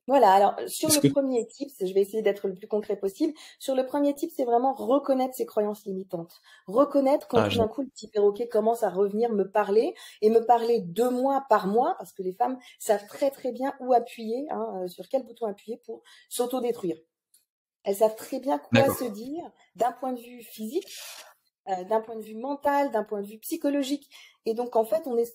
Voilà, alors sur le premier tip, je vais essayer d'être le plus concret possible. Sur le premier tip, c'est vraiment reconnaître ses croyances limitantes. Reconnaître quand tout d'un coup le petit perroquet commence à revenir me parler et me parler de moi par moi, parce que les femmes savent très très bien où appuyer, sur quel bouton appuyer pour s'autodétruire. Elles savent très bien quoi se dire d'un point de vue physique, d'un point de vue mental, d'un point de vue psychologique. Et donc en fait, on est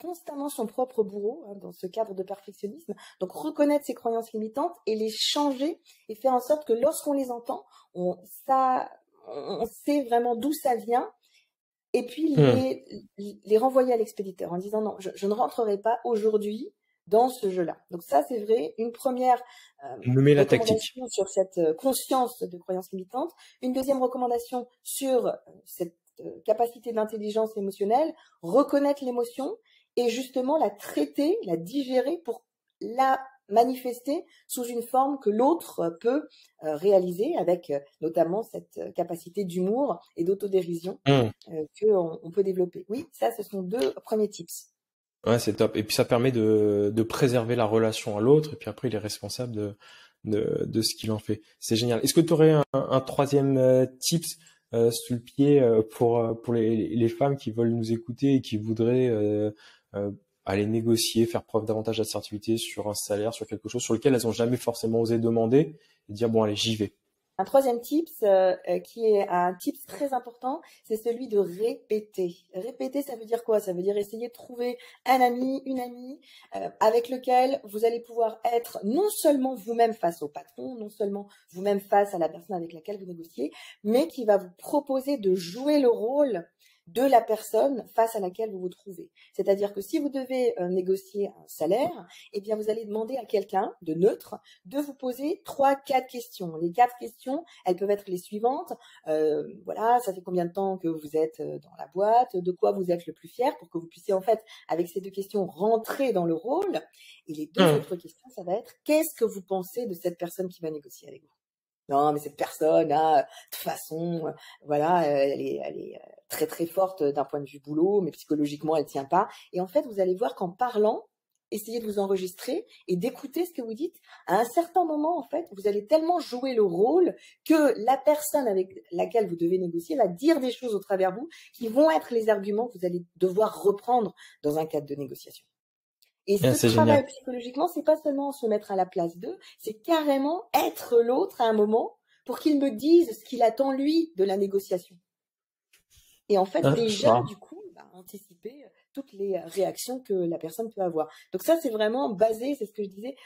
constamment son propre bourreau dans ce cadre de perfectionnisme. Donc reconnaître ses croyances limitantes et les changer et faire en sorte que lorsqu'on les entend, on sait vraiment d'où ça vient et puis les renvoyer à l'expéditeur en disant non, je ne rentrerai pas aujourd'hui dans ce jeu-là. Donc ça, c'est vrai, une première recommandation sur cette conscience de croyances limitantes. Une deuxième recommandation sur cette capacité d'intelligence émotionnelle, reconnaître l'émotion et justement la traiter, la digérer pour la manifester sous une forme que l'autre peut réaliser avec notamment cette capacité d'humour et d'autodérision qu'on peut développer. Oui, ça, ce sont 2 premiers tips. Ouais, c'est top. Et puis ça permet de préserver la relation à l'autre et puis après il est responsable de ce qu'il en fait. C'est génial. Est-ce que tu aurais un troisième tips sous le pied pour les femmes qui veulent nous écouter et qui voudraient aller négocier, faire preuve davantage d'assertivité sur un salaire, sur quelque chose sur lequel elles n'ont jamais forcément osé demander et dire bon allez, j'y vais? Un troisième tips, qui est un tips très important, c'est celui de répéter. Répéter, ça veut dire quoi? Ça veut dire essayer de trouver un ami, une amie, avec lequel vous allez pouvoir être non seulement vous-même face au patron, non seulement vous-même face à la personne avec laquelle vous négociez, mais qui va vous proposer de jouer le rôle de la personne face à laquelle vous vous trouvez. C'est-à-dire que si vous devez négocier un salaire, eh bien vous allez demander à quelqu'un de neutre de vous poser 3-4 questions. Les 4 questions, elles peuvent être les suivantes. Voilà, ça fait combien de temps que vous êtes dans la boîte? De quoi vous êtes le plus fier? Pour que vous puissiez en fait, avec ces 2 questions, rentrer dans le rôle. Et les 2 autres questions, ça va être: qu'est-ce que vous pensez de cette personne qui va négocier avec vous? Non, mais cette personne, de toute façon, voilà, elle est très très forte d'un point de vue boulot, mais psychologiquement, elle tient pas. Et en fait, vous allez voir qu'en parlant, essayez de vous enregistrer et d'écouter ce que vous dites. À un certain moment, en fait, vous allez tellement jouer le rôle que la personne avec laquelle vous devez négocier va dire des choses au travers de vous qui vont être les arguments que vous allez devoir reprendre dans un cadre de négociation. Et ce travail psychologiquement, c'est pas seulement se mettre à la place d'eux, c'est carrément être l'autre à un moment pour qu'il me dise ce qu'il attend lui de la négociation. Et en fait, déjà, du coup, anticiper toutes les réactions que la personne peut avoir. Donc ça, c'est vraiment basé, c'est ce que je disais,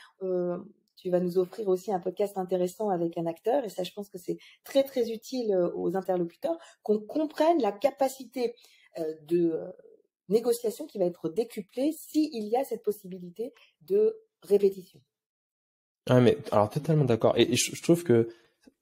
tu vas nous offrir aussi un podcast intéressant avec un acteur, et ça, je pense que c'est très, très utile aux interlocuteurs, qu'on comprenne la capacité de négociation qui va être décuplée s'il y a cette possibilité de répétition. Ah mais alors totalement d'accord. Et je trouve que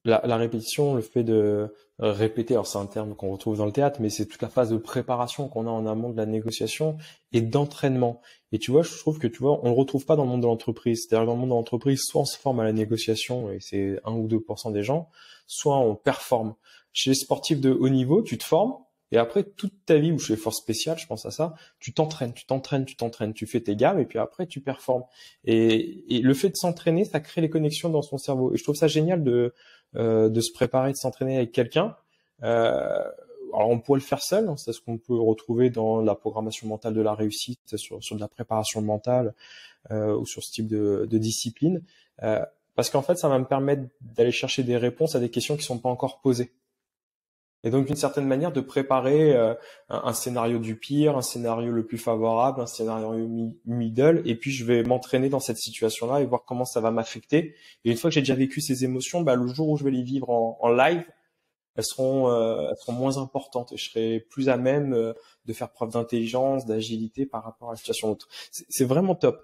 la répétition, le fait de répéter, alors c'est un terme qu'on retrouve dans le théâtre, mais c'est toute la phase de préparation qu'on a en amont de la négociation et d'entraînement. Et tu vois, je trouve que on le retrouve pas dans le monde de l'entreprise. C'est-à-dire dans le monde de l'entreprise, soit on se forme à la négociation et c'est 1 ou 2% des gens, soit on performe. Chez les sportifs de haut niveau, tu te formes. Et après, toute ta vie, ou chez les forces spéciales, je pense à ça, tu t'entraînes, tu fais tes gammes et puis après, tu performes. Et le fait de s'entraîner, ça crée les connexions dans son cerveau. Et je trouve ça génial de se préparer, de s'entraîner avec quelqu'un. Alors, on pourrait le faire seul, hein, c'est ce qu'on peut retrouver dans la programmation mentale de la réussite, sur de la préparation mentale ou sur ce type de discipline. Parce qu'en fait, ça va me permettre d'aller chercher des réponses à des questions qui sont pas encore posées. Et donc, d'une certaine manière, de préparer un scénario du pire, un scénario le plus favorable, un scénario middle, et puis je vais m'entraîner dans cette situation-là et voir comment ça va m'affecter. Et une fois que j'ai déjà vécu ces émotions, le jour où je vais les vivre en live, elles seront moins importantes et je serai plus à même de faire preuve d'intelligence, d'agilité par rapport à la situation autre. C'est vraiment top.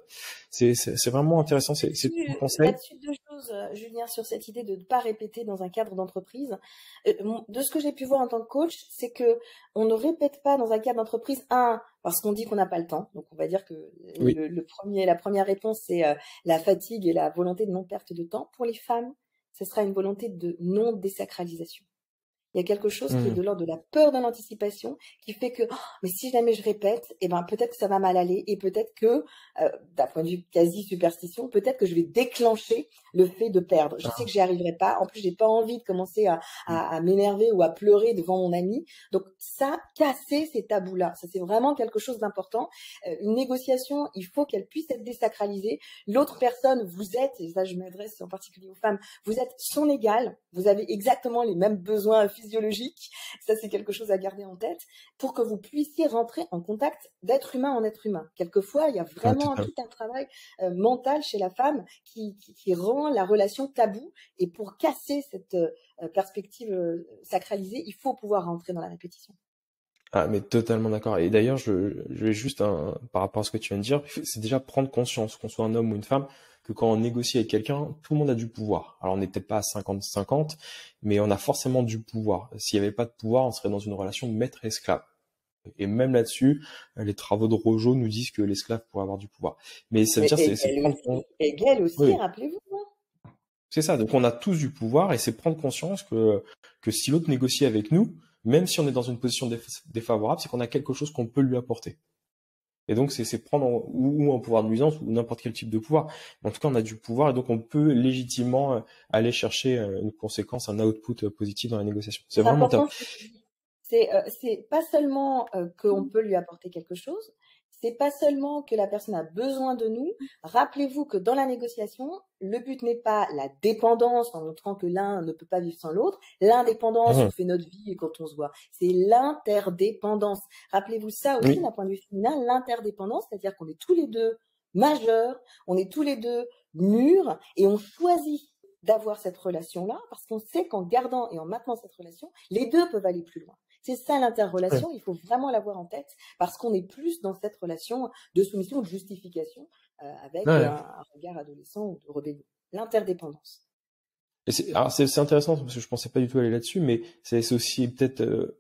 C'est vraiment intéressant. C'est un conseil. Là-dessus, 2 choses, Julien, sur cette idée de ne pas répéter dans un cadre d'entreprise. De ce que j'ai pu voir en tant que coach, c'est que on ne répète pas dans un cadre d'entreprise, parce qu'on dit qu'on n'a pas le temps. Donc, on va dire que Oui. la première réponse, c'est la fatigue et la volonté de non-perte de temps. Pour les femmes, ce sera une volonté de non-désacralisation. Il y a quelque chose qui est de l'ordre de la peur de l'anticipation, qui fait que mais si jamais je répète, peut-être que ça va mal aller, et peut-être que d'un point de vue quasi superstition, peut-être que je vais déclencher le fait de perdre. Je sais que j'y arriverai pas. En plus, j'ai pas envie de commencer à m'énerver ou à pleurer devant mon ami. Donc ça, casser ces tabous-là, ça c'est vraiment quelque chose d'important. Une négociation, il faut qu'elle puisse être désacralisée. L'autre personne, vous êtes, et ça je m'adresse en particulier aux femmes, vous êtes son égal. Vous avez exactement les mêmes besoins physiologique. Ça, c'est quelque chose à garder en tête pour que vous puissiez rentrer en contact d'être humain en être humain. Quelquefois, il y a vraiment tout un travail mental chez la femme qui rend la relation taboue. Et pour casser cette perspective sacralisée, il faut pouvoir rentrer dans la répétition. Ah, mais totalement d'accord. Et d'ailleurs, je vais juste, par rapport à ce que tu viens de dire, c'est déjà prendre conscience, qu'on soit un homme ou une femme, que quand on négocie avec quelqu'un, tout le monde a du pouvoir. Alors, on n'est peut-être pas à 50-50, mais on a forcément du pouvoir. S'il n'y avait pas de pouvoir, on serait dans une relation de maître et esclave. Et même là-dessus, les travaux de Rojo nous disent que l'esclave pourrait avoir du pouvoir. Mais ça veut dire, c'est prendre conscience. Hegel aussi, oui. Rappelez-vous. C'est ça. Donc, on a tous du pouvoir et c'est prendre conscience que si l'autre négocie avec nous, même si on est dans une position défavorable, c'est qu'on a quelque chose qu'on peut lui apporter. Et donc, c'est prendre ou un pouvoir de nuisance ou n'importe quel type de pouvoir. En tout cas, on a du pouvoir et donc on peut légitimement aller chercher une conséquence, un output positif dans la négociation. C'est vraiment top. C'est pas seulement qu'on peut lui apporter quelque chose, C'est pas seulement que la personne a besoin de nous. Rappelez-vous que dans la négociation, le but n'est pas la dépendance en montrant que l'un ne peut pas vivre sans l'autre. L'indépendance, on fait notre vie quand on se voit. C'est l'interdépendance. Rappelez-vous ça aussi Oui, d'un point de vue féminin, l'interdépendance, c'est-à-dire qu'on est tous les deux majeurs, on est tous les deux mûrs et on choisit d'avoir cette relation-là parce qu'on sait qu'en gardant et en maintenant cette relation, les deux peuvent aller plus loin. C'est ça ouais, l'interrelation, il faut vraiment l'avoir en tête parce qu'on est plus dans cette relation de soumission, de justification avec ouais. un regard adolescent ou de rébellion. L'interdépendance. Et alors c'est intéressant parce que je pensais pas du tout aller là-dessus, mais c'est aussi peut-être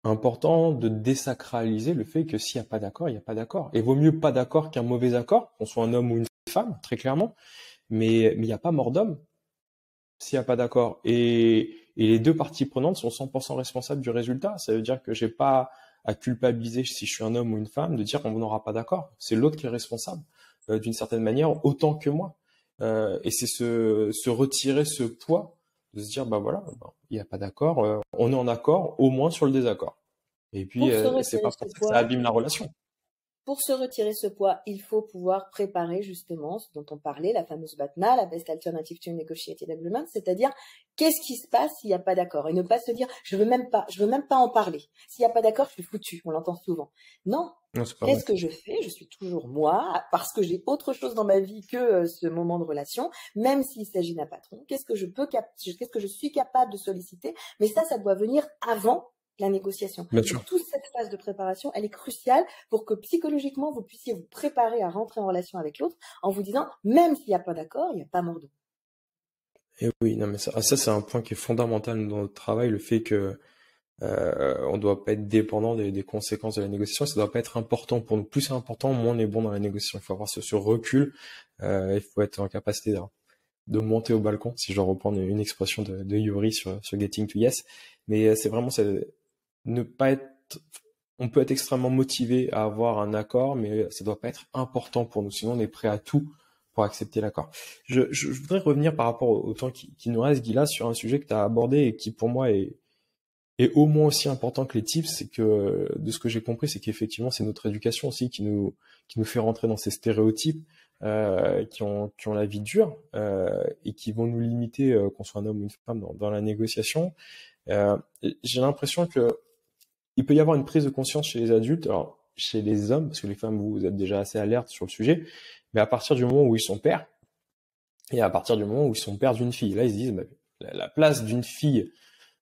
important de désacraliser le fait que s'il n'y a pas d'accord, il n'y a pas d'accord. Et vaut mieux pas d'accord qu'un mauvais accord, qu'on soit un homme ou une femme, très clairement. Mais il n'y a pas mort d'homme s'il n'y a pas d'accord. Et les deux parties prenantes sont 100% responsables du résultat. Ça veut dire que j'ai pas à culpabiliser si je suis un homme ou une femme de dire qu'on n'aura pas d'accord. C'est l'autre qui est responsable d'une certaine manière autant que moi. Et c'est se retirer ce poids de se dire bah voilà, il n'y a pas d'accord, on est en accord au moins sur le désaccord. Et puis Pour se c'est retirer pas ce pour ça que ça poids, abîme la relation. Pour se retirer ce poids, il faut pouvoir préparer justement ce dont on parlait, la fameuse BATNA, la Best Alternative to Negotiated Agreement, c'est-à-dire qu'est-ce qui se passe s'il n'y a pas d'accord et ne pas se dire je veux même pas en parler. S'il n'y a pas d'accord, je suis foutu. On l'entend souvent. Non. Non, c'est pas vrai. Qu'est-ce que je fais? Je suis toujours moi parce que j'ai autre chose dans ma vie que ce moment de relation, même s'il s'agit d'un patron. Qu'est-ce que je suis capable de solliciter? Mais ça doit venir avant la négociation. Bien Donc sûr. toute cette phase de préparation, elle est cruciale pour que psychologiquement vous puissiez vous préparer à rentrer en relation avec l'autre en vous disant même s'il n'y a pas d'accord, il n'y a pas mort d'eau. Et oui, non mais ça c'est un point qui est fondamental dans notre travail, le fait que on doit pas être dépendant des conséquences de la négociation, ça doit pas être important pour nous. Plus c'est important, moins on est bon dans la négociation. Il faut avoir ce recul, il faut être en capacité de monter au balcon, si je dois reprendre une expression de Yuri sur Getting to Yes. Mais c'est vraiment ça, ne pas être, on peut être extrêmement motivé à avoir un accord, mais ça doit pas être important pour nous. Sinon, on est prêt à tout pour accepter l'accord. Je voudrais revenir par rapport au temps qui nous reste, Guilla, sur un sujet que tu as abordé et qui pour moi est au moins aussi important que les tips. C'est que, de ce que j'ai compris, c'est qu'effectivement, c'est notre éducation aussi qui nous fait rentrer dans ces stéréotypes, qui ont la vie dure, et qui vont nous limiter, qu'on soit un homme ou une femme dans la négociation. Euh, j'ai l'impression que il peut y avoir une prise de conscience chez les adultes, alors chez les hommes, parce que les femmes, vous êtes déjà assez alertes sur le sujet, mais à partir du moment où ils sont pères, et à partir du moment où ils sont pères d'une fille, là ils se disent, bah, la place d'une fille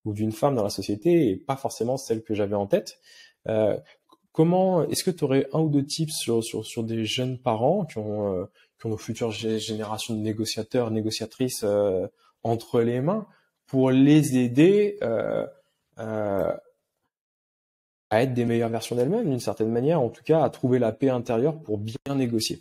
ou d'une femme dans la société est pas forcément celle que j'avais en tête. Euh, Comment, est-ce que tu aurais un ou deux tips sur des jeunes parents qui ont nos futures générations de négociateurs, négociatrices entre les mains pour les aider euh, à être des meilleures versions d'elles-mêmes, d'une certaine manière, en tout cas à trouver la paix intérieure pour bien négocier.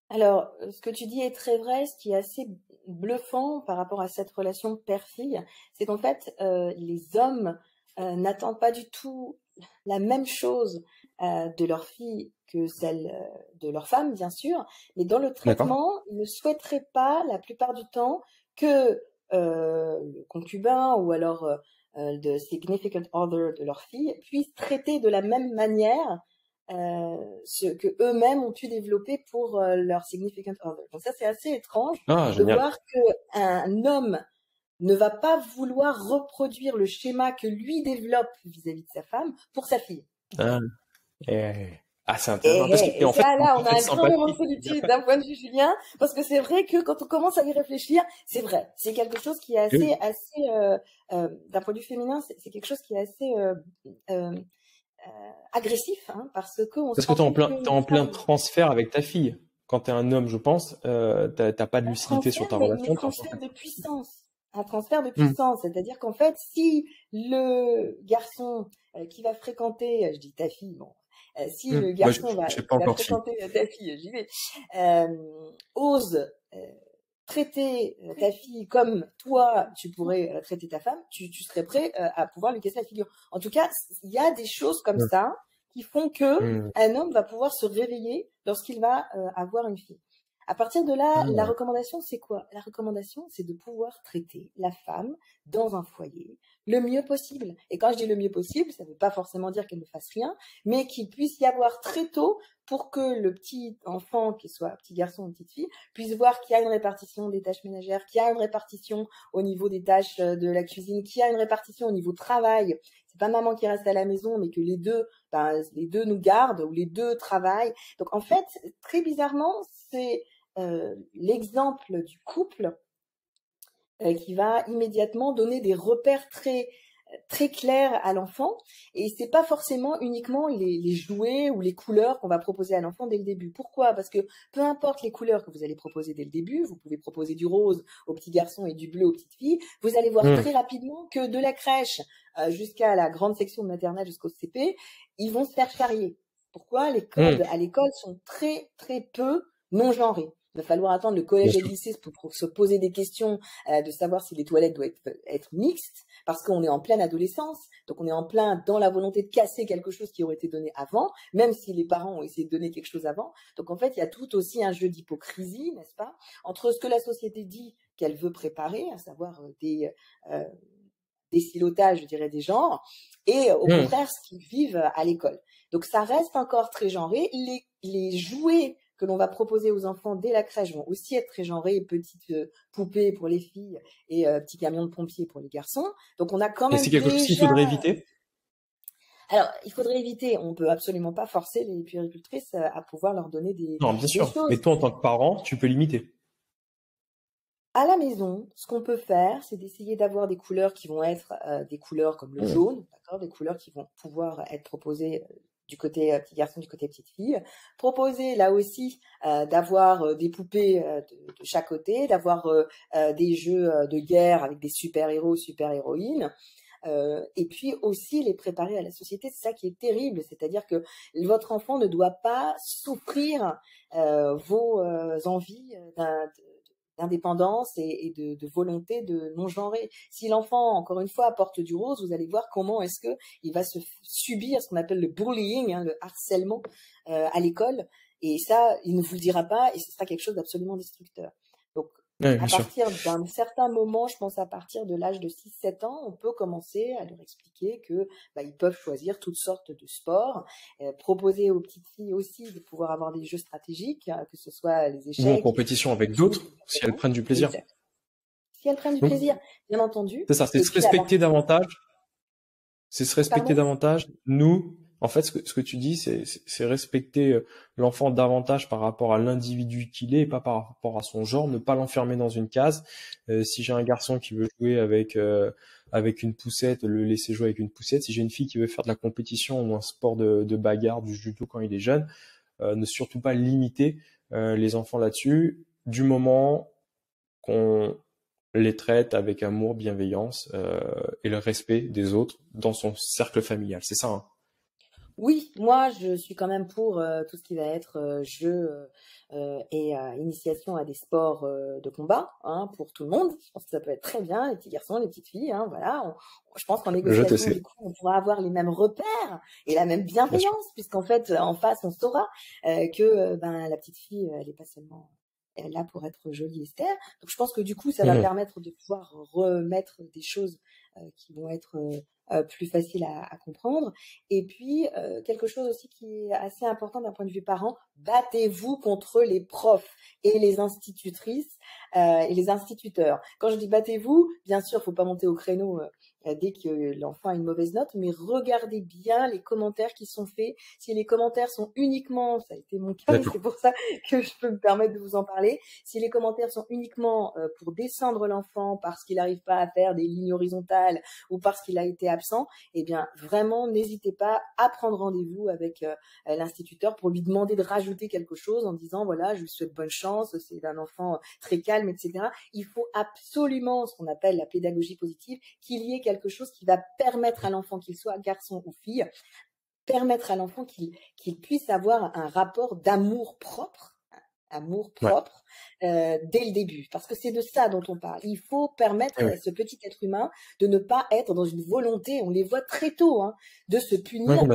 Alors, ce que tu dis est très vrai. Ce qui est assez bluffant par rapport à cette relation père-fille, c'est qu'en fait, les hommes n'attendent pas du tout la même chose de leur fille que celle de leur femme, bien sûr, mais dans le D'accord? traitement, ils ne souhaiteraient pas, la plupart du temps, que le concubin ou alors le significant other de leur fille puisse traiter de la même manière ce que eux-mêmes ont pu développer pour leur significant other. Donc ça, c'est assez étrange Ah, de génial. voir qu'un homme ne va pas vouloir reproduire le schéma que lui développe vis-à-vis de sa femme pour sa fille. Ah, et- ah, c'est intéressant parce que Et en fait, ça, c'est un là, on parfait a de un grand moment de sympathie. solitude d'un point de vue Julien, parce que c'est vrai que quand on commence à y réfléchir, c'est vrai. C'est quelque chose qui est Oui. d'un point de vue féminin, c'est quelque chose qui est assez euh, agressif, hein, parce que on se Parce que rend compte que t'es la en plein femme transfert avec ta fille. Quand t'es un homme, je pense, t'as pas de lucidité sur ta mais relation. transfert de puissance. Un transfert de Hmm. puissance, c'est-à-dire qu'en fait, si le garçon qui va fréquenter, je dis ta fille, bon, si le Moi, garçon j'ai pas qui va encore de fille. fréquenter ta fille, j'y vais, ose traiter ta fille comme toi, tu pourrais traiter ta femme, tu serais prêt à pouvoir lui casser la figure. En tout cas, il y a des choses comme Hmm. ça qui font que Hmm. un homme va pouvoir se réveiller lorsqu'il va avoir une fille. À partir de là, la Ah. recommandation, c'est quoi? La recommandation, c'est de pouvoir traiter la femme dans un foyer le mieux possible. Et quand je dis le mieux possible, ça ne veut pas forcément dire qu'elle ne fasse rien, mais qu'il puisse y avoir très tôt pour que le petit enfant, qu'il soit petit garçon ou petite fille, puisse voir qu'il y a une répartition des tâches ménagères, qu'il y a une répartition au niveau des tâches de la cuisine, qu'il y a une répartition au niveau travail. C'est pas maman qui reste à la maison, mais que les deux nous gardent ou les deux travaillent. Donc en fait, très bizarrement, c'est l'exemple du couple qui va immédiatement donner des repères très clairs à l'enfant. Et c'est pas forcément uniquement les jouets ou les couleurs qu'on va proposer à l'enfant dès le début. Pourquoi? Parce que peu importe les couleurs que vous allez proposer dès le début, vous pouvez proposer du rose aux petits garçons et du bleu aux petites filles, vous allez voir très rapidement que de la crèche jusqu'à la grande section de maternelle jusqu'au CP, ils vont se faire charrier. Pourquoi? Les codes à l'école sont très peu non genrés. Il va falloir attendre le collège et le lycée pour se poser des questions de savoir si les toilettes doivent être mixtes, parce qu'on est en pleine adolescence, donc on est en plein dans la volonté de casser quelque chose qui aurait été donné avant, même si les parents ont essayé de donner quelque chose avant. Donc en fait, il y a tout aussi un jeu d'hypocrisie, n'est-ce pas, entre ce que la société dit qu'elle veut préparer, à savoir des silotages, je dirais, des genres, et au contraire ce qu'ils vivent à l'école. Donc ça reste encore très genré. Les jouets que l'on va proposer aux enfants dès la crèche vont aussi être très genrés, petites poupées pour les filles et petits camions de pompiers pour les garçons. Donc on a quand même. Et c'est quelque chose qu'il faudrait éviter? Alors, il faudrait éviter, on peut absolument pas forcer les puéricultrices à pouvoir leur donner des choses. choses. Mais toi, en tant que parent, tu peux limiter. À la maison, ce qu'on peut faire, c'est d'essayer d'avoir des couleurs qui vont être des couleurs comme le jaune, d'accord, des couleurs qui vont pouvoir être proposées du côté petit garçon, du côté petite fille. Proposer là aussi d'avoir des poupées de chaque côté, d'avoir des jeux de guerre avec des super-héros, super-héroïnes. Et puis aussi les préparer à la société, c'est ça qui est terrible, c'est-à-dire que votre enfant ne doit pas souffrir vos envies d'indépendance et de volonté de non-genré. Si l'enfant, encore une fois, porte du rose, vous allez voir comment est-ce que il va se subir ce qu'on appelle le bullying, le harcèlement à l'école. Et ça, il ne vous le dira pas et ce sera quelque chose d'absolument destructeur. Donc, à partir d'un certain moment, je pense à partir de l'âge de 6-7 ans, on peut commencer à leur expliquer que ils peuvent choisir toutes sortes de sports, proposer aux petites filles aussi de pouvoir avoir des jeux stratégiques, que ce soit les échecs. Ou en compétition avec d'autres, si elles prennent du plaisir. Exact. Si elles prennent du plaisir, bien entendu. C'est ça, c'est se respecter davantage. C'est se respecter davantage. Nous, en fait, ce que tu dis, c'est respecter l'enfant davantage par rapport à l'individu qu'il est et pas par rapport à son genre, ne pas l'enfermer dans une case. Si j'ai un garçon qui veut jouer avec une poussette, le laisser jouer avec une poussette. Si j'ai une fille qui veut faire de la compétition ou un sport de bagarre, du judo quand il est jeune, ne surtout pas limiter les enfants là-dessus, du moment qu'on les traite avec amour, bienveillance et le respect des autres dans son cercle familial. C'est ça, hein? Oui, moi je suis quand même pour tout ce qui va être jeu et initiation à des sports de combat, hein, pour tout le monde. Je pense que ça peut être très bien, les petits garçons, les petites filles, hein, voilà. Je pense qu'en négociation, du coup, on pourra avoir les mêmes repères et la même bienveillance, puisqu'en fait, en face, on saura que la petite fille, elle est pas seulement là pour être jolie Esther. Donc je pense que du coup, ça va permettre de pouvoir remettre des choses qui vont être plus faciles à comprendre. Et puis, quelque chose aussi qui est assez important d'un point de vue parent, battez-vous contre les profs et les institutrices et les instituteurs. Quand je dis battez-vous, bien sûr, faut pas monter au créneau dès que l'enfant a une mauvaise note, mais regardez bien les commentaires qui sont faits. Si les commentaires sont uniquement, ça a été mon cas, c'est pour ça que je peux me permettre de vous en parler, si les commentaires sont uniquement pour descendre l'enfant parce qu'il n'arrive pas à faire des lignes horizontales ou parce qu'il a été absent, eh bien vraiment n'hésitez pas à prendre rendez-vous avec l'instituteur pour lui demander de rajouter quelque chose en disant voilà, je lui souhaite bonne chance, c'est un enfant très calme, etc. Il faut absolument, ce qu'on appelle la pédagogie positive, qu'il y ait quelque chose qui va permettre à l'enfant, qu'il soit garçon ou fille, permettre à l'enfant qu'il puisse avoir un rapport d'amour propre amour-propre dès le début. Parce que c'est de ça dont on parle. Il faut permettre à ce petit être humain de ne pas être dans une volonté, on les voit très tôt, de se punir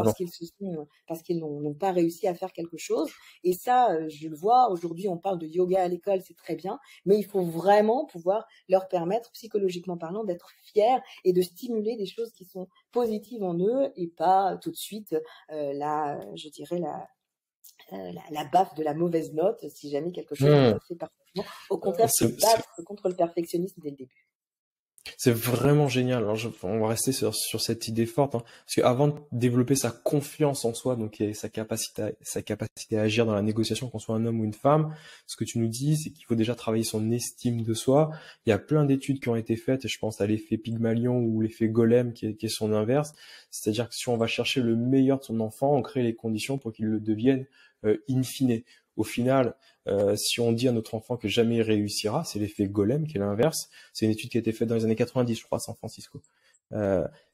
parce qu'ils n'ont pas réussi à faire quelque chose. Et ça, je le vois, aujourd'hui on parle de yoga à l'école, c'est très bien, mais il faut vraiment pouvoir leur permettre, psychologiquement parlant, d'être fiers et de stimuler des choses qui sont positives en eux et pas tout de suite je dirais la baffe de la mauvaise note si jamais quelque chose n'est pas fait parfaitement. Au contraire, se battre contre le perfectionnisme dès le début. C'est vraiment génial. Alors, on va rester sur cette idée forte, parce qu'avant de développer sa confiance en soi, donc et sa capacité à agir dans la négociation, qu'on soit un homme ou une femme, ce que tu nous dis, c'est qu'il faut déjà travailler son estime de soi. Il y a plein d'études qui ont été faites, et je pense à l'effet Pygmalion ou l'effet Golem, qui est son inverse. C'est-à-dire que si on va chercher le meilleur de son enfant, on crée les conditions pour qu'il le devienne in fine. Au final, si on dit à notre enfant que jamais il réussira, c'est l'effet Golem qui est l'inverse. C'est une étude qui a été faite dans les années 90, je crois, à San Francisco.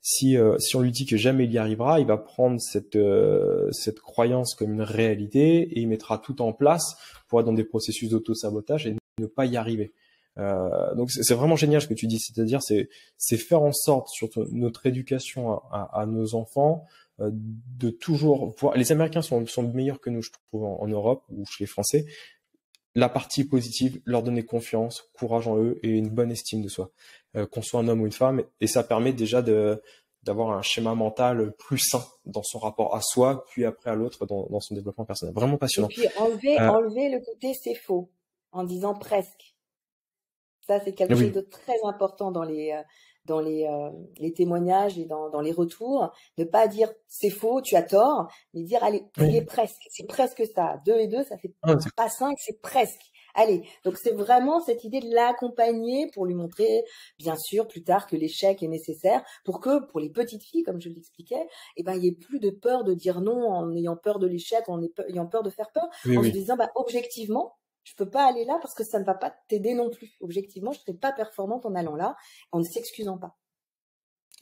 Si on lui dit que jamais il y arrivera, il va prendre cette croyance comme une réalité et il mettra tout en place pour être dans des processus d'auto-sabotage et ne pas y arriver. Donc c'est vraiment génial ce que tu dis, c'est-à-dire c'est faire en sorte sur notre éducation à nos enfants de toujours voir. Les Américains sont meilleurs que nous, je trouve, en Europe ou chez les Français. La partie positive, leur donner confiance, courage en eux et une bonne estime de soi, qu'on soit un homme ou une femme, et ça permet déjà d'avoir un schéma mental plus sain dans son rapport à soi, puis après à l'autre dans son développement personnel. Vraiment passionnant. Et puis enlever le côté c'est faux en disant presque. Ça, c'est quelque chose de très important dans les témoignages et dans les retours. Ne pas dire c'est faux, tu as tort, mais dire allez, il est presque, c'est presque ça. 2 et 2, ça fait pas 5, c'est presque. Allez, donc c'est vraiment cette idée de l'accompagner pour lui montrer, bien sûr, plus tard que l'échec est nécessaire pour les petites filles, comme je l'expliquais, il n'y ait plus de peur de dire non en ayant peur de l'échec, en ayant peur de faire peur, se disant objectivement, je peux pas aller là parce que ça ne va pas t'aider non plus. Objectivement, je serai pas performante en allant là, en ne s'excusant pas.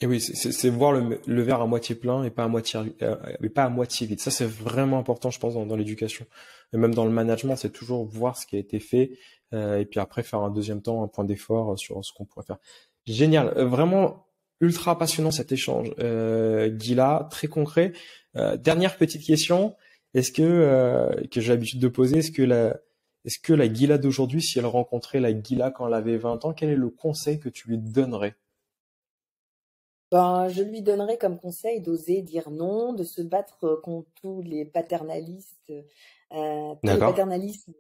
Et oui, c'est voir le verre à moitié plein et pas à moitié vide. Ça, c'est vraiment important, je pense, dans l'éducation. Et même dans le management, c'est toujours voir ce qui a été fait et puis après faire un deuxième temps, un point d'effort sur ce qu'on pourrait faire. Génial, vraiment ultra passionnant cet échange. Ghila, très concret. Dernière petite question, est-ce que j'ai l'habitude de poser, est-ce que la Ghila d'aujourd'hui, si elle rencontrait la Ghila quand elle avait 20 ans, quel est le conseil que tu lui donnerais? Je lui donnerais comme conseil d'oser dire non, de se battre contre tous les paternalistes,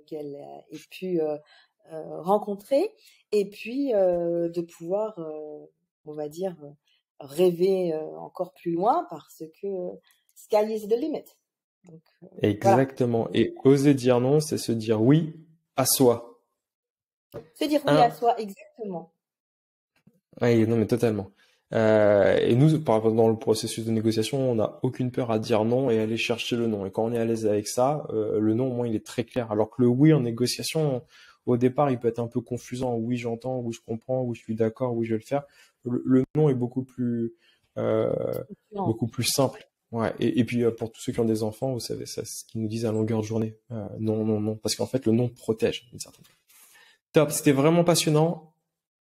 qu'elle ait pu rencontrer, et puis de pouvoir, on va dire, rêver encore plus loin parce que sky is the limit. Donc, exactement. Voilà. Et oser dire non, c'est se dire oui à soi. Se dire oui à soi, exactement. Oui, non, mais totalement. Et nous, par exemple, dans le processus de négociation, on n'a aucune peur à dire non et aller chercher le non. Et quand on est à l'aise avec ça, le non, au moins, il est très clair. Alors que le oui en négociation, au départ, il peut être un peu confusant. Oui, j'entends, oui, je comprends, oui, je suis d'accord, oui, je vais le faire. Le non est beaucoup plus simple. Ouais. Et puis pour tous ceux qui ont des enfants, vous savez, c'est ce qu'ils nous disent à longueur de journée. Non, non, non, parce qu'en fait, le non protège d'une certaine façon. Top, c'était vraiment passionnant.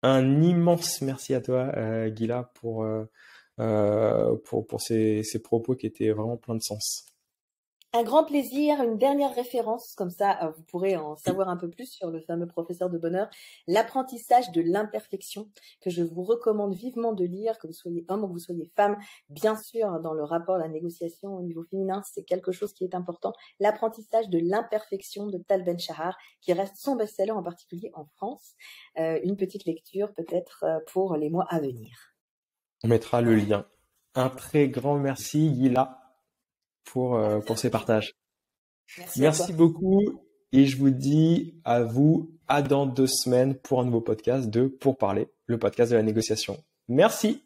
Un immense merci à toi, Ghila, pour ces propos qui étaient vraiment pleins de sens. Un grand plaisir, une dernière référence, comme ça vous pourrez en savoir un peu plus sur le fameux professeur de bonheur, l'apprentissage de l'imperfection, que je vous recommande vivement de lire, que vous soyez homme ou que vous soyez femme. Bien sûr, dans le rapport à la négociation au niveau féminin, c'est quelque chose qui est important. L'apprentissage de l'imperfection de Tal Ben-Shahar, qui reste son best-seller en particulier en France. Une petite lecture peut-être pour les mois à venir. On mettra le lien. Un très grand merci, Ghila, pour ces partages. Merci beaucoup et je vous dis à dans 2 semaines pour un nouveau podcast de Pour Parler, le podcast de la négociation. Merci.